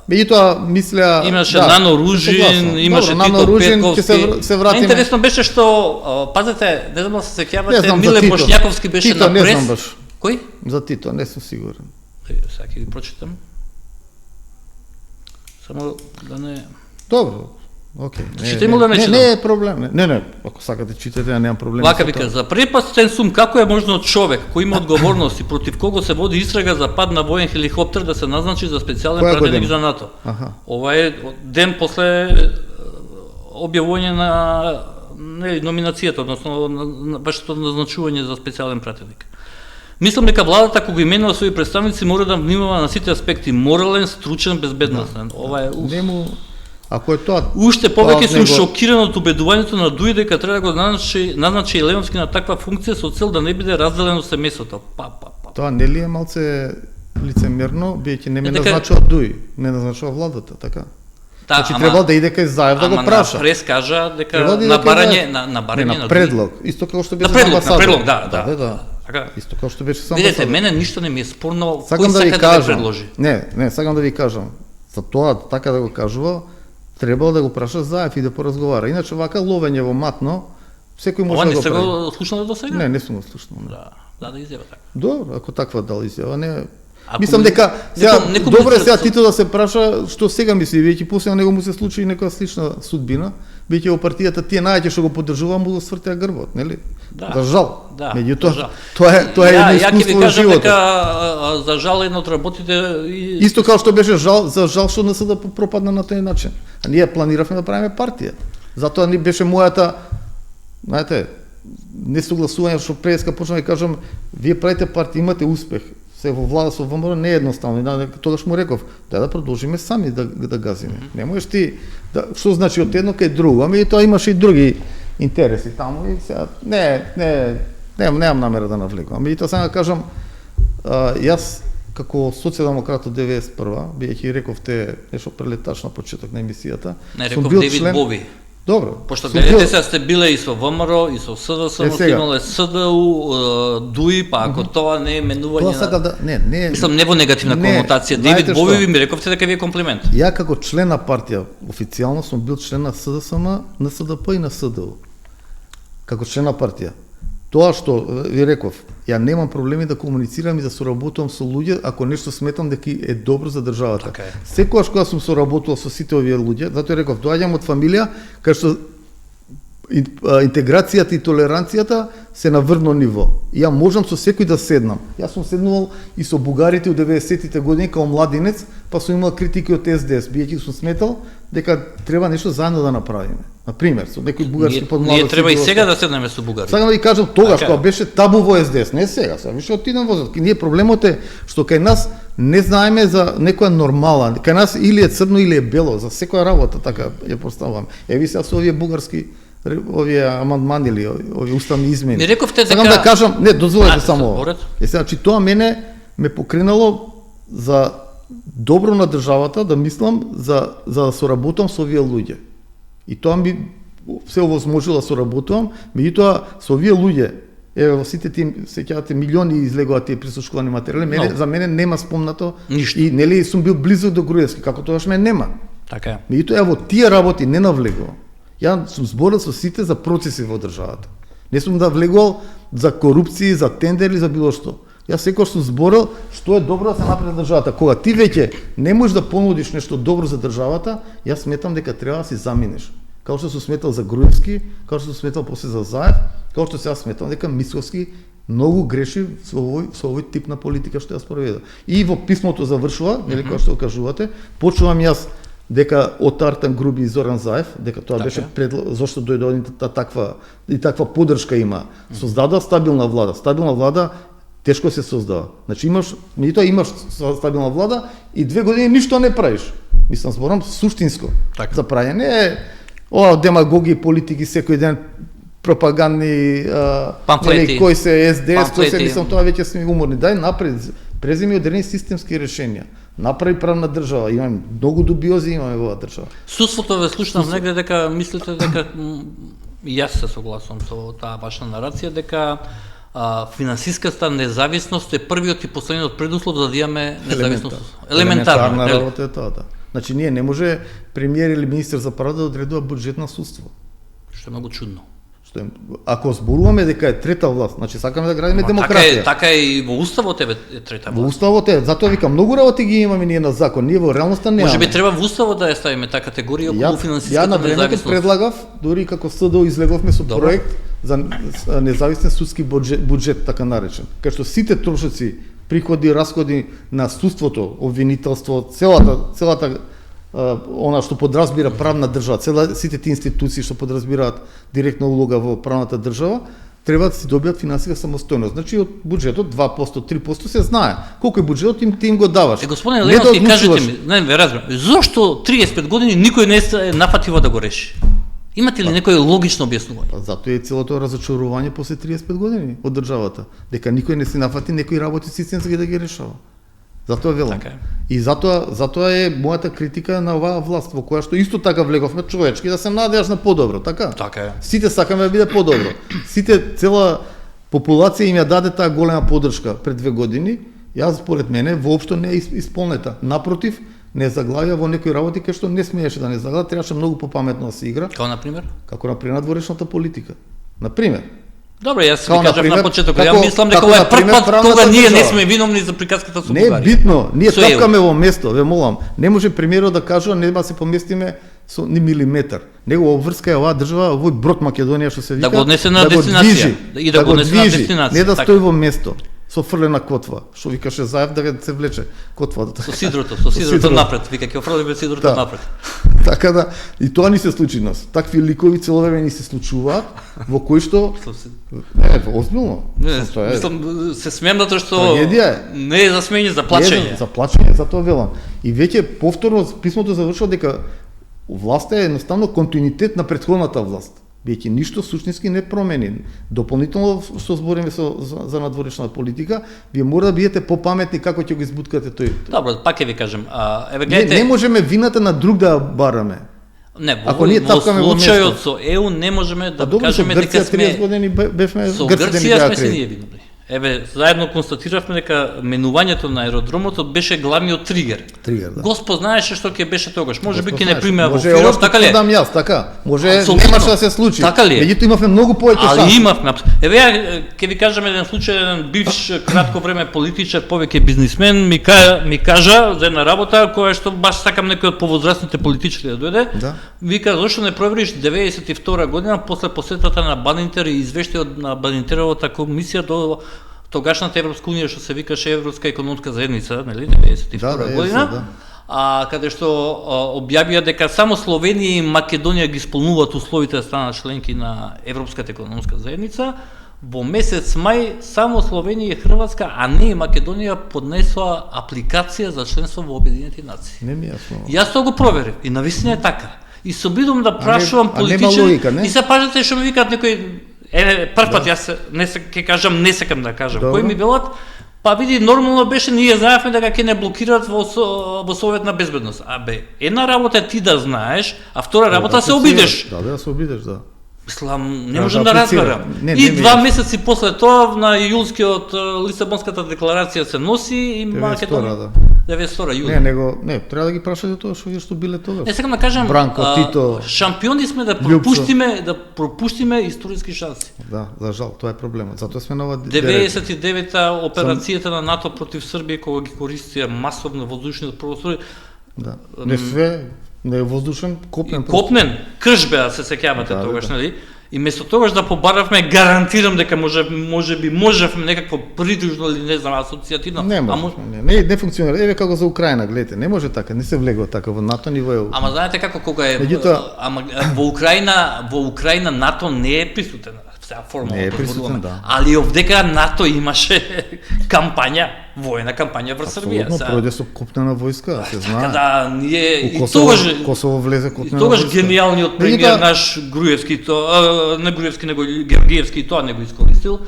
Меѓутоа мисля имаше Нано Ружин, имаше Тито Петковски. Се вратиме. Интересно беше што пазете, не знам да се сеќавате, Миле Бошњаковски беше на прес. Не знам баш. Кој? За Тито не сум сигурен. Сега ќе ги прочитам. Само да не. Добро. Океј. Читајмо да не читам. Не е проблем. Не, ако сакате читате, немам проблем. Вака вика, за први пат сум како е можно човек кој има одговорност и против кого се води истрага за пад на воен хеликоптер да се назначи за специјален пратеник за НАТО. Ова е ден после објавување на номинацијата, односно вашето назначување за специјален пратеник. Мислам дека владата кога именува своји представници мора да внимава на сите аспекти: морален, стручен, безбедносен. Ова е ако е тоа, уште повеќе сум шокиран од убедувањето на ДУИ дека треба да го назначи Левски на таква функција со цел да не биде разделено семејството. Тоа нели е малце лицемерно, биејќи не ме назначува ДУИ, не назначува владата, така? Значи треба да иде кај Заев да го праша. Ама прес кажа дека на барање на предлог, исто како што беше амбасадор. На предлог, да. Така. Исто како што беше само. Видете, мене ништо не ми е спорно, кој сака да ме предложи. Не, сакам да ви кажам. За тоа така да го кажува, требало да го праша Заев и да поразговара. Иначе вака ловење во матно, секој може да го прави. Ова не сте го слушнали до сега? Не сум го слушнал. Да изјава така. Добро, ако таква дал изјава, не. Мислам дека добро е сега Тито да се праша што сега мисли, веќе после него му се случи некоја слична судбина, веќе во партијата тие најаќе што го поддржува му го свртеа грбот, нели? За жал. Меѓутоа тоа е едно искуство во животот. Дека за жал едно од работите исто како што беше за жал што не се да пропадна на тој начин. А ние планиравме да правиме партија. Затоа ни беше мојата, знаете, несогласување што преска почнав да кажам, вие правите партија, имате успех. Се во влада со ВМРО не е едноставно. Тогаш му реков, да продолжиме сами да газиме. Не можеш ти што значи од едно кај друго, ами тоа имаше и други интереси таму и сега немам намера да навлегувам. Ами тоа сега кажам, јас како социјалдемократ од 91-а, биејќи рековте нешто прелеташ на почеток на емисијата, не реков Девид Бови. Добро. Пошто Сум гледате бил- се сте биле и со ВМРО, и со СДС, но сте сега. имале СДУ, ДУИ, па ако тоа не е менување Тоа сакам да не. Мислам, не во негативна Не, конотација. знаете Девид што? Бови ми рековте дека ви е комплимент. Ја како член на партија, официјално сум бил член на СДСМ, на СДП и на СДУ. Како член на партија. Тоа што ви реков, ја немам проблеми да комуницирам и да соработувам со луѓе ако нешто сметам дека е добро за државата. Така е. Секогаш кога сум соработувал со сите овие луѓе, затоа реков, доаѓам од фамилија кај што интеграцијата и толеранцијата се на врно ниво. И ја можам со секој да седнам. Јас сум седнувал и со бугарите од 90-тите години како младинец, па сум имал критики од СДС, биејќи сум сметал дека треба нешто заедно да направиме. На пример, со некој бугарски подмладоци. Ние треба и сега да седнеме со бугари. Сакам да ви кажам тогаш Така. кога беше табу во СДС, не сега, сега више отидам во СДС. Ние проблемот е што кај нас не знаеме за некоја нормала. Кај нас или е црно или е бело, за секоја работа така ја поставувам. Еви сега со овие бугарски овие амандмани или овие уставни измени. Ми рековте Сакам дека- да кажам, не, дозволете само. Поред. Сега, значи тоа мене ме покренало за добро на државата да мислам за да соработам со овие луѓе. И тоа ми се овозможило да соработувам, меѓутоа со овие луѓе, еве во сите тие сеќавате милиони излегуваат тие присушкувани материјали, мене Но. за мене нема спомнато Ништо. и нели сум бил близок до Груевски, како тогаш ме нема. Така е. Меѓутоа во тие работи не навлегувам. Ја сум зборил со сите за процеси во државата. Не сум да влегувал за корупција, за тендери, за било што. Јас секогаш сум зборил што е добро да се направи за државата. Кога ти веќе не можеш да понудиш нешто добро за државата, јас сметам дека треба да си заминеш. Како што сум сметал за Груевски, како што сум сметал после за Заев, како што сега сметам дека Мицковски многу греши со овој тип на политика што ја спроведе. И во писмото завршува, нели како што кажувате, почувам јас дека од Артем Груби и Зоран Заев, дека тоа Така. беше зошто дојде од таква поддршка има. Создадува стабилна влада. Стабилна влада тешко се создава. Значи имаш стабилна влада и 2 години ништо не правиш. Мислам зборам суштинско. Така. За прајање не е ова демагоги политики секој ден пропагандни Памфлети. кој се СДС, кој се Памфлети. мислам тоа веќе сме уморни. Дај напред, преземи одредени системски решенија. Направи правна држава, имаме многу дубиози имаме во оваа држава. Судството ве слушнав негде дека мислите дека и јас се согласувам со таа ваша нарација дека финансиската независност е првиот и последниот предуслов за да имаме независност. Елементарно, нели? работа е тоа, да. Значи ние не може премиер или министер за правда да одредува буџет на судство. Што е многу чудно. Што е, ако зборуваме дека е трета власт, значи сакаме да градиме демократија. Така е и во уставот е трета Во власт. уставот е, затоа викам многу работи ги имаме ние на закон, ние во реалноста немаме. Може би треба во уставот да ја ставиме таа категорија околу Ја на финансиската времето независност. предлагав, дури како СДО излеговме со Добро. проект за независен судски буџет, така наречен. Кај што сите трошоци, приходи и расходи на судството, обвинителство, целата она што подразбира правна држава, сите тие институции што подразбираат директна улога во правната држава, треба да си добијат финансиска самостојност. Значи од буџетот 2%, 3% се знае. Колку е буџетот им го даваш. Господине Не да Левски, кажете одлучуваш. ми, не ве разбирам, зошто 35 години никој не се нафатива да го реши? Имате ли некој логично објаснување? Затоа е целото разочарување после 35 години од државата, дека никој не се нафати, некој работи системски да ги решава. Затоа велам. Така е. И затоа е мојата критика на оваа власт, во која што исто така влеговме човечки да се надеваш на подобро, така? Така е. Сите сакаме да биде подобро. Цела популација им ја даде таа голема поддршка пред 2 години. Јас според мене воопшто не е исполнета. Напротив, не заглавија во некои работи кај што не смееше да не заглавија, требаше многу попаметно да се игра, Као на пример? како на пример надворешната политика. На пример, Добре, јас Као ви кажав например, на почеток, како- ја мислам дека како ова е например прв пат правната кога ние не држава. сме виновни за приказката со не е Бугарија. битно, ние Со евро. тапкаме во место, ве молам. Не може премиерот да кажува нема да се поместиме со ни милиметар. Него обврска е оваа држава, овој брод Македонија што се вика, го однесе на го дестинација. движи, И да го однесе на движи, дестинација, не да така. стои во место со фрлена котва, што викаше Заев да се влече котвата. Со сидрото напред, вика ќе офрлиме сидрото Да. напред. Така да, и тоа ни се случи нас. Такви ликови цело време ни се случуваат, во кои што не, озбилно. Не, Тоа е- мислам, се смеам затоа што Трагедија е. не е за смење, за плачење. За плачење, затоа велам. И веќе повторно писмото завршува дека власта е едноставно континуитет на претходната власт. Веќе ништо суштински не промени. Дополнително што збориме за надворешна политика, вие мора да бидете попаметни како ќе го избуткате тој. Добро, пак ќе ви кажем. Еве Не гледате, можеме вината на друг да ја бараме. Не, Ако ние во тапкаме во случајот место. со ЕУ не можеме да Добро, со кажеме дека Грција 30 сме години бевме со Грците ни Грција даа сме се ние кредит. виновни. Еве, заедно констатиравме дека менувањето на аеродромот беше главниот тригер. Тригер, да. Господ знаеше што ќе беше тогаш. Може би Господ ќе не знаеше. примеа во Може ефирот, ова така ли? е? дам јас, така. Може Апсолутно. немаше да се случи. Така ли е? Меѓутоа имавме многу повеќе Ali шанси. имавме. Еве ја ќе ви кажам еден случај, еден бивш кратко време политичар, повеќе бизнисмен ми кажа за една работа која што баш сакам некој од повозрастните политичари да дојде. Да. Вика зошто не провериш 92 година после посетата на Банинтер и извештајот на Банинтеровата комисија до тогашната Европска унија што се викаше Европска економска заедница, нели, 92 година. Да. Каде што објавија дека само Словенија и Македонија ги исполнуваат условите да станат членки на Европската економска заедница. Во месец мај само Словенија и Хрватска, а не и Македонија поднесоа апликација за членство во Обединетите нации. Не ми е јасно. Јас тоа го проверив и навистина е така. И се обидувам да прашувам нема политичари логика, не? и се пажате што ми викаат некои прв пат јас не се ќе кажам, не сакам да кажам. Добро. Кои ми велат? Па види, нормално беше, ние знаевме дека ќе не блокираат во Совет на безбедност. Една работа е ти да знаеш, а втора работа се обидеш. Да, се обидеш, да. Мислам, не Да, можам да да аплицира. разберам. Не, И не, 2 месеци после тоа на јулскиот Лисабонската декларација се носи и 92, Македонија. да. 92 јули. Не, треба да ги прашате тоа што биле тогаш. Не сакам да кажам, Бранко, Тито, шампиони сме да Љупчо. пропуштиме историски шанси. Да, за жал, тоа е проблемот. Затоа сме на ова 99-та операцијата на НАТО против Србија кога ги користија масовно воздушниот простор, Да. Не све, не е воздушен, копнен. копнен, крш беа, се сеќавате Да, тогаш, да. нели? И место тогаш да побаравме, гарантирам дека можевме некакво придружно или не знам, асоцијативно. Не може, не функционира. Еве како за Украина, гледате, не може така, не се влегува така во НАТО ниво ЕУ. Ама знаете како кога е Меѓутоа- во Украина НАТО не е присутен. Сега формално Не е зборуваме. присутен, да. Али овдека НАТО имаше кампања, војна кампања врз Србија. Апсолутно, пројде со копнена војска, се знае. Така да, ние и Косово, тогаш Косово влезе и копнена тогаш војска. гениалниот премиер Меѓутоа- наш Груевски тоа, не Груевски него Георгиевски тоа не го искористил.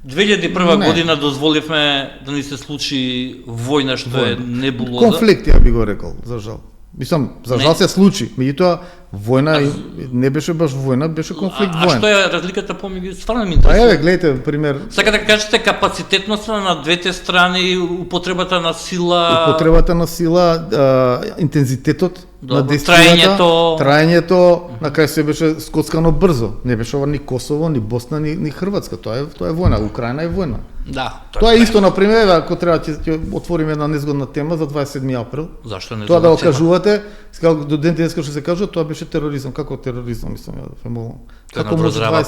2001 Не. година дозволивме да ни се случи војна што е небулоза. Конфликт, ја би го рекол, за жал. Мислам, за жал се случи, меѓутоа војна не беше баш војна, беше конфликт А што воен. е разликата помеѓу, стварно ми А интересува. еве, гледате, пример, Сака да кажете капацитетноста на двете страни, употребата на сила, употребата на сила, интензитетот на Добро, действијата, траењето, на крај се беше скоцкано брзо. Не беше ова ни Косово, ни Босна, ни Хрватска. Тоа е војна, Украина е војна. Да, Тоа е исто, на пример, ако треба ќе отвориме една незгодна тема за 27 април. Зашто не Тоа да го зоват кажувате, сега до ден денеска што се кажува, тоа беше тероризам. Како тероризам, мислам ја да фемолам. Тоа е Како може наброзрава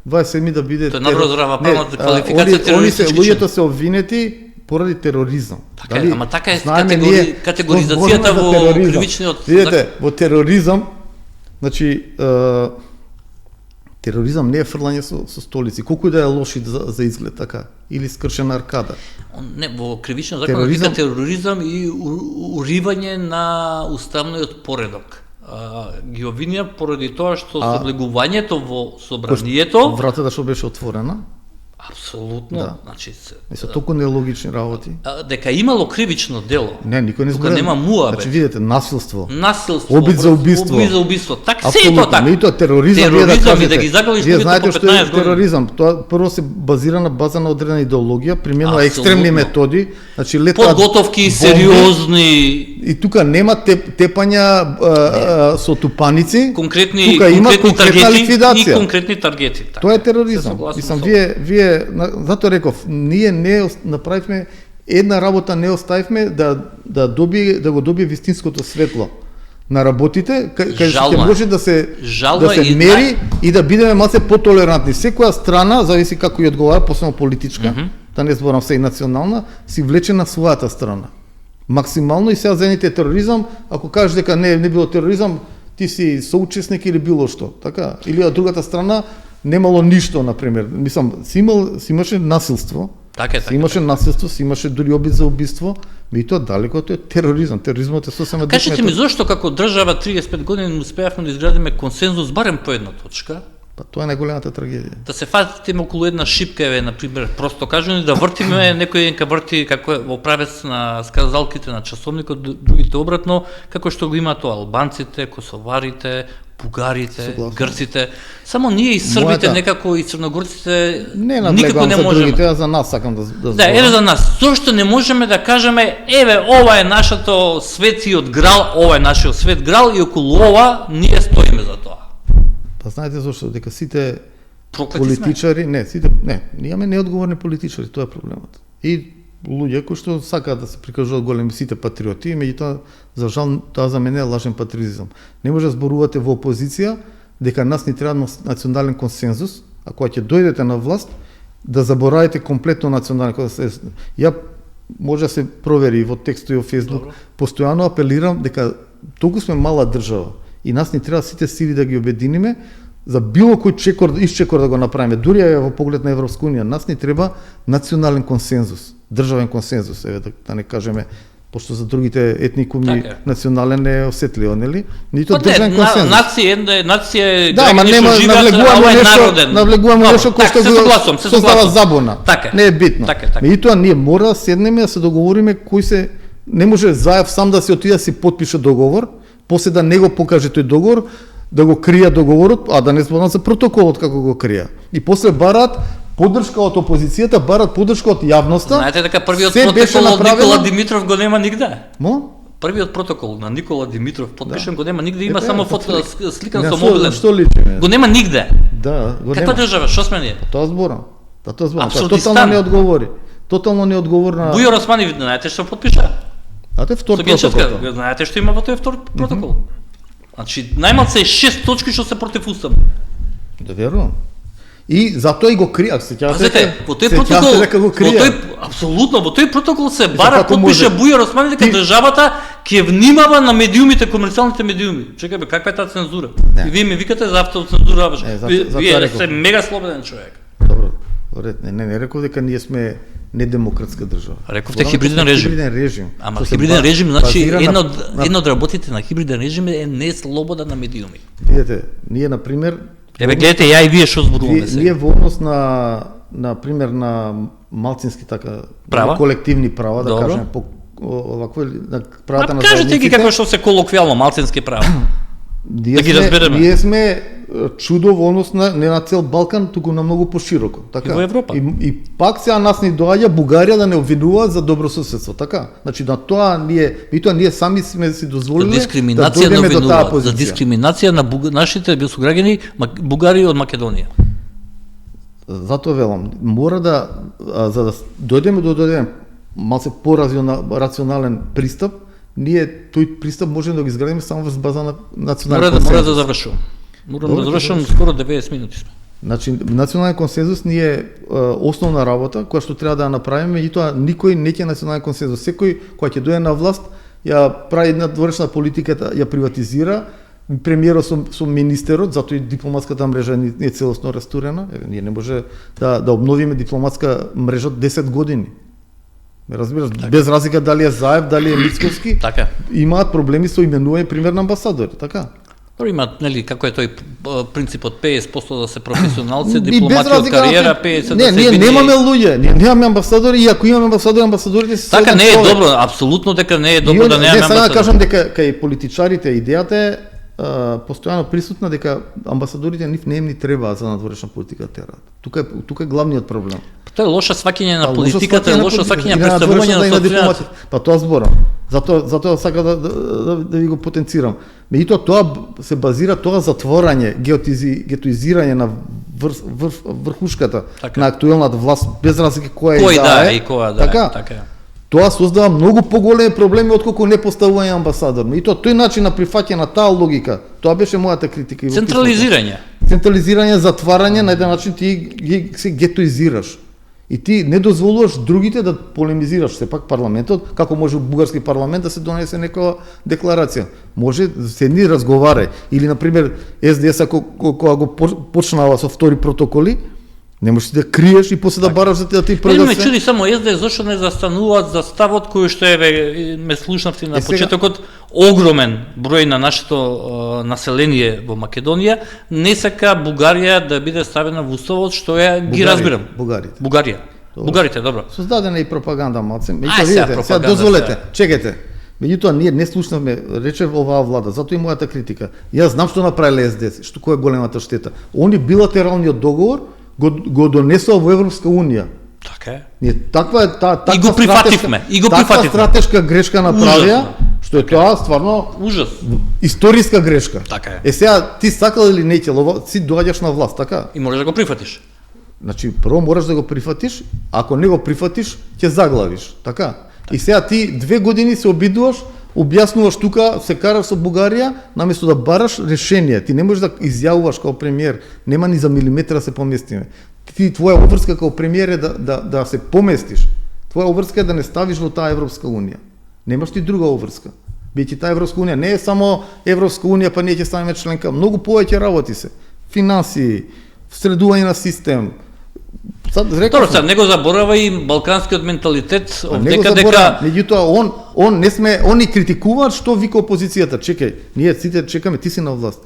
27 да биде Тоа е наброзрава памет, Не, квалификација они се терористички луѓето се обвинети поради тероризам. Така е, ама така е знаеме ние, категоризацијата што зборуваме за во тероризам. кривичниот Видете, во тероризам, значи тероризам не е фрлање со столици, колку и да е лоши за изглед така, или скршена аркада. Не, во кривичниот закон вика тероризам и уривање на уставниот поредок. Ги обвинија поради тоа што соблегувањето во собранието Вратата што беше отворена, апсолутно, Да. значи се толку нелогични работи. дека имало кривично дело. Не, никој не Тука збора. нема муабет. Значи видите, насилство. Насилство, Обид за убиство. Обид за убиство. Так се и тоа така. Меѓутоа тероризам, вие да Тероризам и кажете, да ги загалиш вие луѓето знаете по што 15 е години. тероризам. Тоа прво се базира на база на одредена идеологија, применува Апсолутно. екстремни методи, значи летаат Подготовки бомби, сериозни, И тука нема тепања со тупаници. конкретни тука има конкретни конкретна таргети ликвидација. и конкретни таргети. Така. Тоа е тероризам. Се согласувам Мислам, со вие затоа реков, ние не направивме една работа, не оставивме да го добие вистинското светло на работите, кај што Жално ќе е. може да се Жално е и мери и да бидеме малце потолерантни. Секоја страна, зависи како ја одговара, посебно политичка, да не зборам се и национална, си влече на својата страна. Максимално и сега заедните тероризам, ако кажеш дека не било тероризам, ти си соучесник или било што, така? Или од другата страна немало ништо, на пример. Мислам, си имаше насилство. Така е, Си така. имаше насилство, си имаше дури обид за убиство, и тоа далеко тоа е тероризам. Тероризмот е сосема друг Кажете ми метод. зошто како држава 35 години успеавме да изградиме консензус барем по една точка, Па тоа е најголемата трагедија. Да се фатиме околу една шипка, на пример, просто кажано, да вртиме, некој ден врти како е во правец на сказалките на часовникот, другите обратно, како што го имаат тоа албанците, косоварите, бугарите, грците. Само ние и србите некако и црногорците никако не можеме. Другите, за нас сакам да зборам. Да, еве за нас. Зошто не можеме да кажеме, еве ова е нашето светиот грал, ова е нашиот свет грал и околу ова ние стоиме за тоа. Па знаете зошто? Дека сите проклети политичари, ние имаме неодговорни политичари, тоа е проблемот. И луѓе кои што сакаат да се прикажуваат големи сите патриоти, меѓутоа за жал тоа за мене е лажен патриотизам. Не може да зборувате во опозиција дека нас ни треба национален консензус, а кога ќе дојдете на власт да заборавите комплетно национален консензус. Ја може да се провери во текстови во Facebook, постојано апелирам дека толку сме мала држава и нас ни треба сите сили да ги обединиме за било кој исчекор да го направиме, дури во поглед на Европска унија, нас ни треба национален консензус, државен консензус, еве да не кажеме, пошто за другите етникуми национален е осетливо, нели? Нито државен консензус. Нација да, ама нема навлегуваме нешто кој што го создава забуна. Не е битно. Меѓутоа ние мора да седнеме да се договориме кој се не може Заев сам да се отиде да си потпише договор, после да не го покаже тој договор, да го крија договорот, а да не зборам за протоколот како го крија. И после бараат поддршка од опозицијата, бараат поддршка од јавноста. Знаете дека првиот протокол од Никола Димитров го нема нигде. Првиот протокол на Никола Димитров подпишен го нема нигде, има само фото сликан со мобилен. Што личи? Го нема нигде. Да, го нема. Каква држава, што сме ние? Тоа зборам. Тотално не одговори. Тотално не одговорна. Бујо Османи, знаете што подпиша? Знаете втор протокол. Знаете што има во тој втор протокол? Значи, најмалку 6 точки што се против уставот. Да верувам. И затоа и го крија, сеќавате. Во тој протокол, апсолутно, во тој протокол се бара подпише Бујар Османи дека државата ќе внимава на медиумите, комерцијалните медиуми. Чекај бе, каква е таа цензура? И вие ми викате за автоцензура, вие сте мега слободен човек. Добро, не реков дека ние сме недемократска држава. Рековте хибриден режим. Ама хибриден режим, значи едно од работите на хибриден режим е неслобода на медиуми. Видете, ние на пример еве гледате ја и вие што зборуваме сега. Ние во однос на пример на малцински така колективни права, да кажеме по овакво на правата на заедниците. Кажете ги како што се колоквијално малцински права. Да ги разбереме. Ние сме чудо во однос не на цел Балкан, туку на многу пошироко, така. И во Европа. И пак сега нас ни доаѓа Бугарија да не обвинува за добрососедство, така. Значи на тоа ние сами сме си дозволиле да дојдеме до таа позиција. За дискриминација на нашите сограѓани бугари од Македонија. Затоа велам, мора за да дојдеме малце по-рационален пристап, ние тој пристап можеме да го изградиме само врз база на национален консензус. Мора да завршувам. Морам да завршам, скоро 90 минути сме. Значи, национален консензус ни е основна работа која што треба да ја направиме, и тоа никој не ќе национален консензус. Секој кој ќе дојде на власт, ја прави една дворечна политика, ја приватизира, премиерот со министерот, затоа и дипломатската мрежа не е целосно растурена. Ние не може да обновиме дипломатска мрежа 10 години. Разбираш, без разлика дали е Заев, дали е Мицковски, имаат проблеми со именување пример на амбасадори, така. Имаат, нели, како е тој принципот 50% да се професионалци, дипломати од кариера, 50% да се ние немаме луѓе, ние немаме амбасадори, и ако имаме амбасадорите се така не е добро, апсолутно дека не е добро да немаме амбасадори. Не, сега кажам дека кај политичарите идејата е постојано присутна дека амбасадорите нив не им ни треба за надворешна политика да терат. Тука е главниот проблем. Тоа е лоша сваќање на политиката, лошо сваќање на представување на собствената. Па тоа зборам. Затоа сака да ви го потенцирам. Меѓутоа тоа се базира тоа затворање, гетоизирање на врхушката на актуелната власт без разлика која е и која да е. Така. Тоа создава многу поголеми проблеми отколку не поставување амбасадор. И тој начин на прифаќање на таа логика, тоа беше мојата критика. Централизирање, затварање, на еден начин ти се гетоизираш. И ти не дозволуваш другите да полемизираш. Сепак парламентот, како може у бугарски парламент да се донесе некоја декларација. Може седни разговарај. Или, например, СДС кога го почнава со втори протоколи, Не можеш да криеш и после да бараш за да ти Мене ме прда се. чуди само СДС зашто не застануваат за ставот кој што ме слушнавте на сега- почетокот, огромен број на нашето население во Македонија не сака Бугарија да биде ставена во уставот, што ги разбирам. Бугарите. Бугарија. Бугарите, добро. Создадена и пропаганда, малце. Ај, сега Сега пропаганда, дозволете, сега. чекайте. Меѓутоа ние не слушнавме, рече оваа влада, затоа и мојата критика. Јас знам што направиле СДС, што која е големата штета. Они билатералниот договор го донесоа во Европска унија. Така е. Ние таква е таква И го прифативме, и го таква прифативме. стратешка грешка направија, Ужасно. што е тоа стварно Ужас. историска грешка. Така е. Е сега ти сакал или не ќе си доаѓаш на власт, така? И можеш да го прифатиш. Значи, прво мораш да го прифатиш, ако не го прифатиш, ќе заглавиш, така? И сега ти 2 години се обидуваш, објаснуваш тука, се караш со Бугарија, наместо да бараш решение. Ти не можеш да изјавуваш како премиер, нема ни за милиметра да се поместиме. Ти твоја обврска како премиер е да се поместиш. Твоја обврска е да не ставиш во таа Европска унија. Немаш ти друга обврска. Бидејќи таа Европска унија не е само Европска унија, па ние ќе ставиме членка. Многу повеќе работи се. Финансии, средување на систем. Добро, сега не го заборава и балканскиот менталитет, Не го дека заборава, меѓутоа он ни критикуваат што вика опозицијата. Чекај, ние сите чекаме, ти си на власт.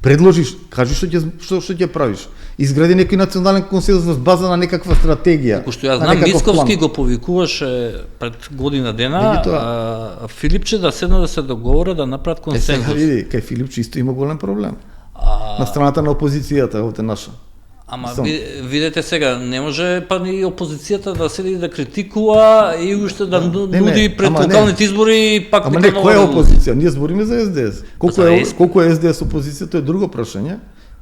Предложиш, кажи што ќе правиш. Изгради некој национален консензус во база на некаква стратегија. Кој што ја на знам, некаков Мицковски план. го повикуваше пред година дена, Меѓутоа- Филипче да седна да се договора да направат Е, сега консензус. види, кај Филипче исто има голем проблем. А, На страната на опозицијата, овде наша. Ама Сам. видете сега, не може па ни опозицијата да седи да критикува и уште да не, нуди пред ама не. локалните избори и пак Ама нека не, која е нова- опозиција? Ние збориме за СДС. За Колку е СДС опозиција, тоа е друго прашање.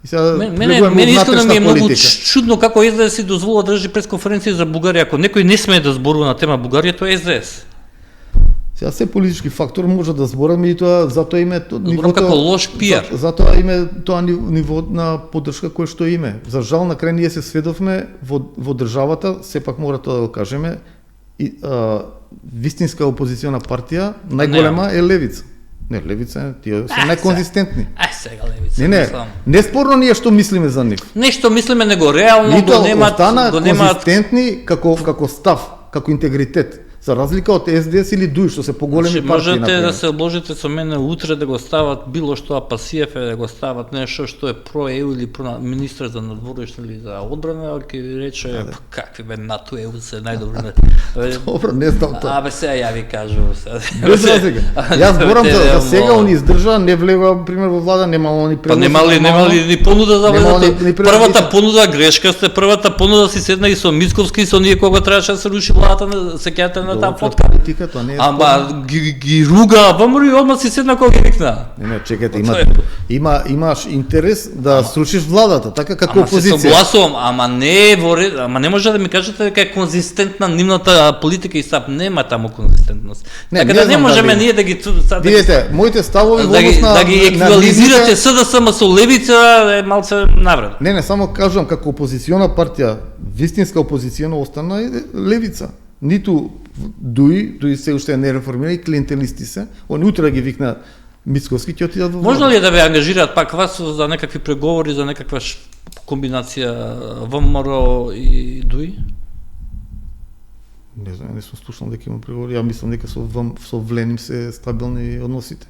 И сега Мене влегуваме во искрено ми е внатрешна многу политика. чудно како СДС си дозволува да држи пресконференција за Бугарија. Ако некој не смее да зборува на тема Бугарија, тоа е СДС. Сега се политички фактор може да збораме и тоа затоа име Зборам како лош пиар. Затоа име тоа ниво на поддршка кој што име. За жал на крај ние се сведовме во државата, сепак мора тоа да го кажеме, и вистинска опозициона партија најголема е Левица. Не, Левица, тие се најконзистентни. Ај сега левица. Не, мислам. неспорно ние што мислиме за нив. Нешто мислиме него реално Нито го немат, остана го немат. конзистентни како став, како интегритет. За разлика од СДС или ДУИ, што се поголеми Значи, партии, можете например. да се обложите со мене утре да го стават било што, а Пасиев е да го стават нешто што е про ЕУ или про министар за надворешни или за одбрана, ќе ви рече какви бе НАТО ЕУ се најдобри. Добро, не знам тоа. Абе сега ја ви кажувам сега. Без разлика. Јас зборам за сега, они издржа, не влега, пример, во влада, немало они Па предлози. немали ни понуда за Немало влезете. ни предлози. Првата понуда грешка сте, првата понуда си седна и со Мицковски и со ние кога требаше да се руши владата на сеќавате на таа фотка. Политика, тоа не е. Ама ги руга, ВМРО и одма си седна кога ги викна. Не, чекајте, Тоа имаш интерес да срушиш владата, така како Ама се опозиција. согласувам, ама не е во ред, ама не може да ми кажете дека е конзистентна нивната политика и став, нема таму конзистентност. Не, Така не да не знам можеме дали- ние да ги Видете, моите ставови во да ги однос на да ги на еквализирате нивните- СДСМ со левица е малце навред. Не, само кажувам како опозициона партија, вистинска опозициона остана е Левица. Ниту ДУИ се уште не реформира и клиентелисти се. Они утре ги викна Мицковски ќе отидат во Можно влада. ли е да ве ангажираат пак вас за некакви преговори, за некаква комбинација ВМРО и ДУИ? Не знам, не сум слушнал дека има преговори. Ја мислам дека со Вленим се стабилни односите.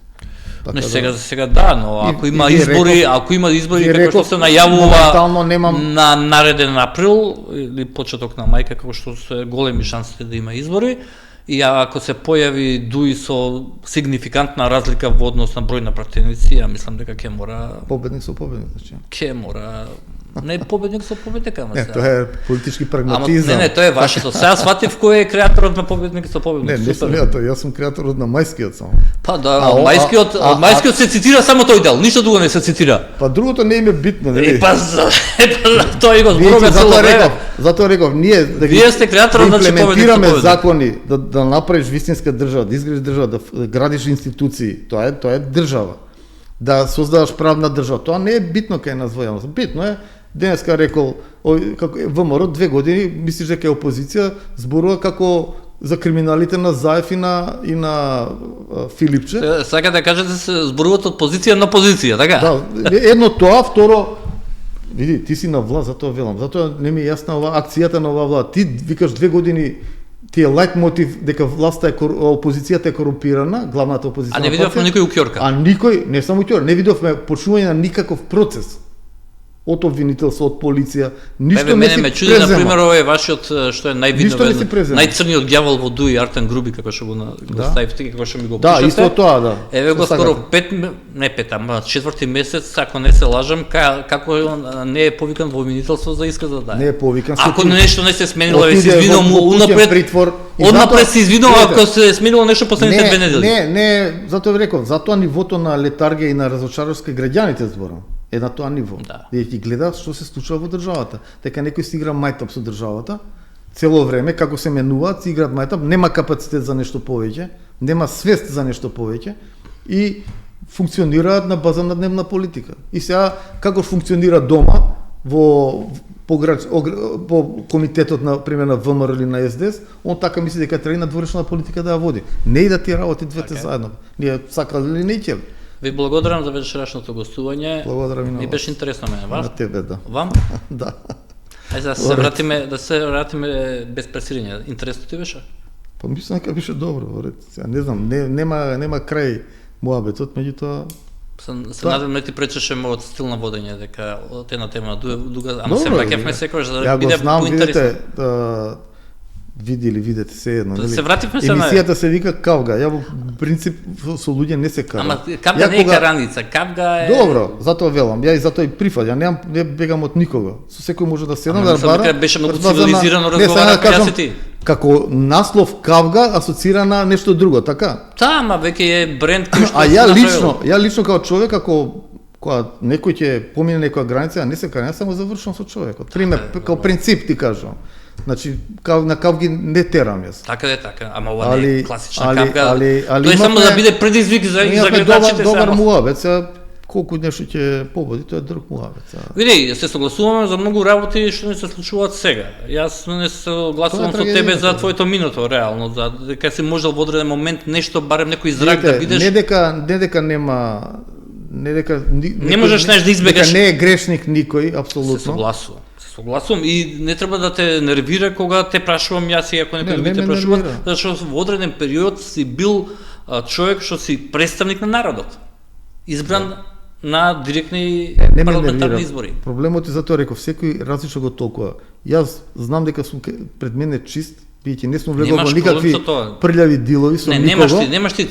Така Не, да- сега да, но ако И- има и ви избори, реков- ако има избори ви како што реков, се најавува моментално немам- на нареден април или почеток на мај, како што се големи шансите да има избори, и ако се појави ДУИ со сигнификантна разлика во однос на број на пратеници, ја мислам дека ќе мора Значи. не победник со победник, ама Не, сега. тоа е политички Ама прагматизам. не, тоа е вашето. Сега сватив кој е креаторот на победник со победник. Не сум ја тоа, јас сум креаторот на мајскиот само. Па да, А, од а- мајскиот се цитира само тој дел, ништо друго не се цитира. Па другото не им е битно, нели? Па тој го зборува цело време. Затоа реков, ние да ги Вие сте креаторот, да значи, имплементираме победник со победник. закони, да направиш вистинска држава, да изградиш држава, да градиш институции, тоа е држава. Да создаваш правна држава, тоа не е битно кај нас во јавност. Битно е денеска рекол како ВМРО 2 години мислиш дека е опозиција, зборува како за криминалите на Заев и на Филипче. Сака да кажете се зборуваат од позиција на позиција, така? Да, едно тоа, второ Види, ти си на власт, затоа велам. Затоа не ми е јасна оваа акцијата на оваа власт. Ти викаш 2 години ти е лајт мотив дека власта опозицијата е корумпирана, главната опозиција. А не видовме никој укјорка. А никој, не само укјорка, не видовме почнување на никаков процес. Од обвинителство, од полиција, ништо не се ме чуди, на пример, овој вашиот што е највидновен, најцрниот ѓавол во Дуи, Артен Груби, како што го ставите, како што ми го пишате. Да, исто тоа, да. Еве го скоро 4-ти месец, ако не се лажам, како не е повикан во обвинителство за иск за дај. Не е повикан. Ако нешто не се сменило, се извинувам унапред. Однапред се извинувам ако се сменило нешто последните 2 недели. Не, затоа ви реков, затоа нивото на летаргија и на разочаровска граѓаните зборам. Е на тоа ниво. Да. Дека ги гледаат што се случува во државата. Дека некој си игра мајтап со државата, цело време како се менуваат, си играат мајтап, нема капацитет за нешто повеќе, нема свест за нешто повеќе и функционираат на база на дневна политика. И сега како функционира дома во по комитетот на пример на ВМРО или на СДС, он така мисли дека треба на дворешна политика да ја води. Не и да ти работи двете заедно. Ние сакале или не ќе. Ви благодарам за вечерашното гостување. Благодарам и на вас. Ми беше интересно мене. На тебе, да. Вам? Да. Ајде да се вратиме без пресирање. Интересно ти беше? Па мислам дека беше добро, сега не знам, нема крај муабетот, меѓутоа се надевам не ти пречеше мојот стил на водење, дека од една тема дуга, ама се враќавме секогаш за да биде поинтересно. Видите се едно. Да се вративме се на емисијата се вика Кавга. Ја во принцип со луѓе не се карам. Ама Кавга не е караница, Кавга е. Добро, затоа велам. Ја и затоа и прифаќам. Не бегам од никого. Со секој може да седам да бара. Беше многу цивилизирано разговарав јас и ти. Како наслов Кавга асоцира на нешто друго, така? Да, ама веќе е бренд кој што А ја лично како човек, ако кога некој ќе помине некоја граница, не се карам, само завршувам со човекот. Пример, како принцип ти кажам. Значи, на Кавги не терам јас. Така е, така. Ама ова не е класична Кавга. Тоа е само да биде предизвик за гледачите. Добар муабет, сега колку нешто ќе пободи, тоа е друг муабет. Види, се согласуваме за многу работи што не се случуваат сега. Јас не се согласувам со тебе за твоето минуто, реално, за дека си можел во одреден момент нешто, барем некој зрак да бидеш. Не дека нема, не можеш да избегаш. Дека не е грешник никој, апсолутно. Се согласувам и не треба да те нервира кога те прашувам јас и ако некој други те прашува, зашто во одреден период си бил човек што си представник на народот. Избран на директни парламентарни избори. Проблемот е затоа реков, секој различно го толкува. Јас знам дека сум пред мене чист, бидејќи не сум влегол во никакви прљави дилови со никого. Немаш ти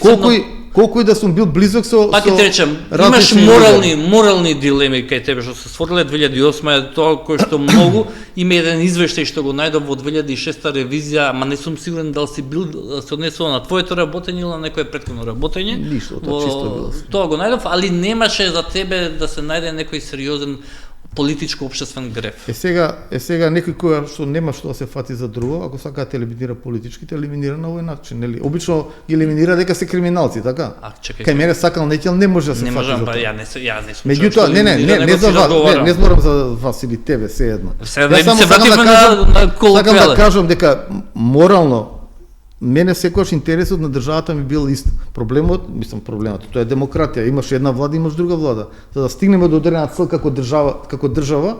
колку и да сум бил близок со Пак ти речем, имаш морални дилеми кај тебе што се створиле 2008, тоа кој што многу има еден извештај што го најдов во 2006 ревизија, ама не сум сигурен дали си бил се однесува на твоето работење или на некое претходно работење. Ништо, тоа чисто било. Тоа го најдов, али немаше за тебе да се најде некој сериозен политичко општествен греф. Сега некој кој што нема што да се фати за друго, ако сака да те елиминира политички, те елиминира на овој начин, нели? Обично ги елиминира дека се криминалци, така? Кај мене сакал некој не може да се фати за тоа. Ја не сум. Меѓутоа, не зборам за вас или тебе, се едно. Јас сакам да кажам дека морално мене секогаш интересот на државата ми бил ист. Проблемот, тоа е демократија. Имаш една влада, имаш друга влада. За да стигнеме до одредена цел како држава,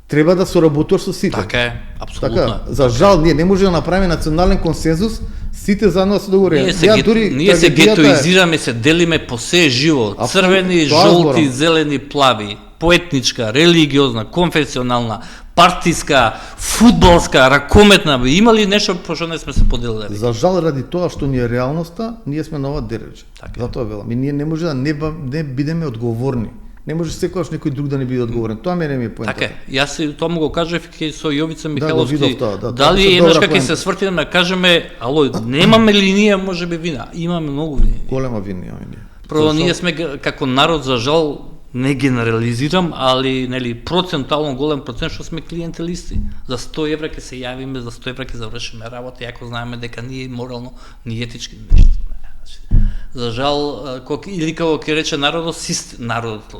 треба да соработуваш со сите. Така е, апсолутно. Така, за жал ние не може да направиме национален консензус, сите заедно да се договориме. Ние се гетоизираме, се делиме по се живо. Црвени, жолти, зелени, плави, поетничка, религиозна, конфесионална, партиска, фудбалска, ракометна, има ли нешто по што не сме се поделили? За жал, ради тоа што ни е реалноста, ние сме на ова дереч. Затоа велам, и ние не може да не бидеме одговорни. Не може секогаш некој друг да не биде одговорен. Тоа мене ми е поентата. Така, јас тоа му го кажав и со Јовица Михайловски. Дали еднаш кога се свртиме да кажеме, ало, немаме ли ние можеби вина? Имаме многу вини. Голема вина имаме ние. Прво ние сме како народ, за жал, не генерализирам, али нели процентуално голем процент што сме клиентелисти. За 100 евра ќе се јавиме, за 100 евра ќе завршиме работа, иако знаеме дека ние морално, ни етички нешто. За жал, или како ќе рече народот,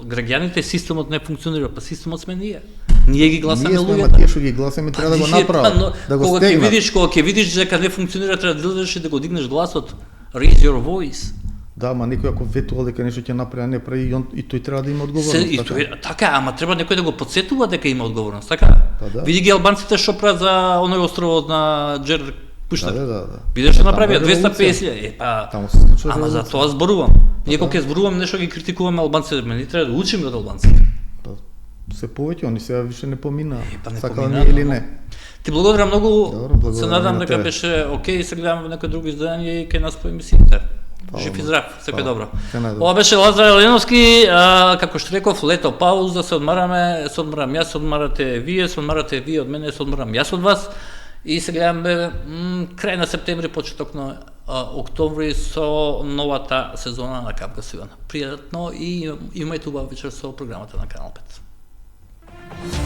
граѓаните, системот не функционира, па системот сме ние. Ние ги гласаме луѓето. Ние сме тие што ги гласаме, треба да го направат, да го стегнат. Кога ќе видиш дека не функционира, треба да излезеш и да го дигнеш гласот. Raise your voice. Да, ма некој ако ветувал дека нешто ќе направи, а не прави, и тој треба да има одговорност. Така, ама треба некој да го потсетува дека има одговорност, така? Да. Види ги албанците што прават за оној островот на Джер Куштар. Да. Видиш што направија 250.000, Таму се случува. ама за тоа зборувам. Ние кога ќе зборуваме нешто ги критикуваме албанците, не треба да учиме од албанците. Се повеќе, они сега више не поминаа. Не Сакални поминаа, или не. Ти благодарам многу. Добро, Се надам на дека тебе. беше окей, се гледаме во некој друго издание и кај нас по емисиите. Жив и здрав, секој добро. Ова беше Лазар Еленовски, како што реков, лето пауза, се одмарам јас, се одмарате вие од мене, се одмарам јас од вас. И се гледаме крај на септември, почеток на октомври со новата сезона на Капка Свивана. Пријатно и имајте убав вечер со програмата на Канал 5.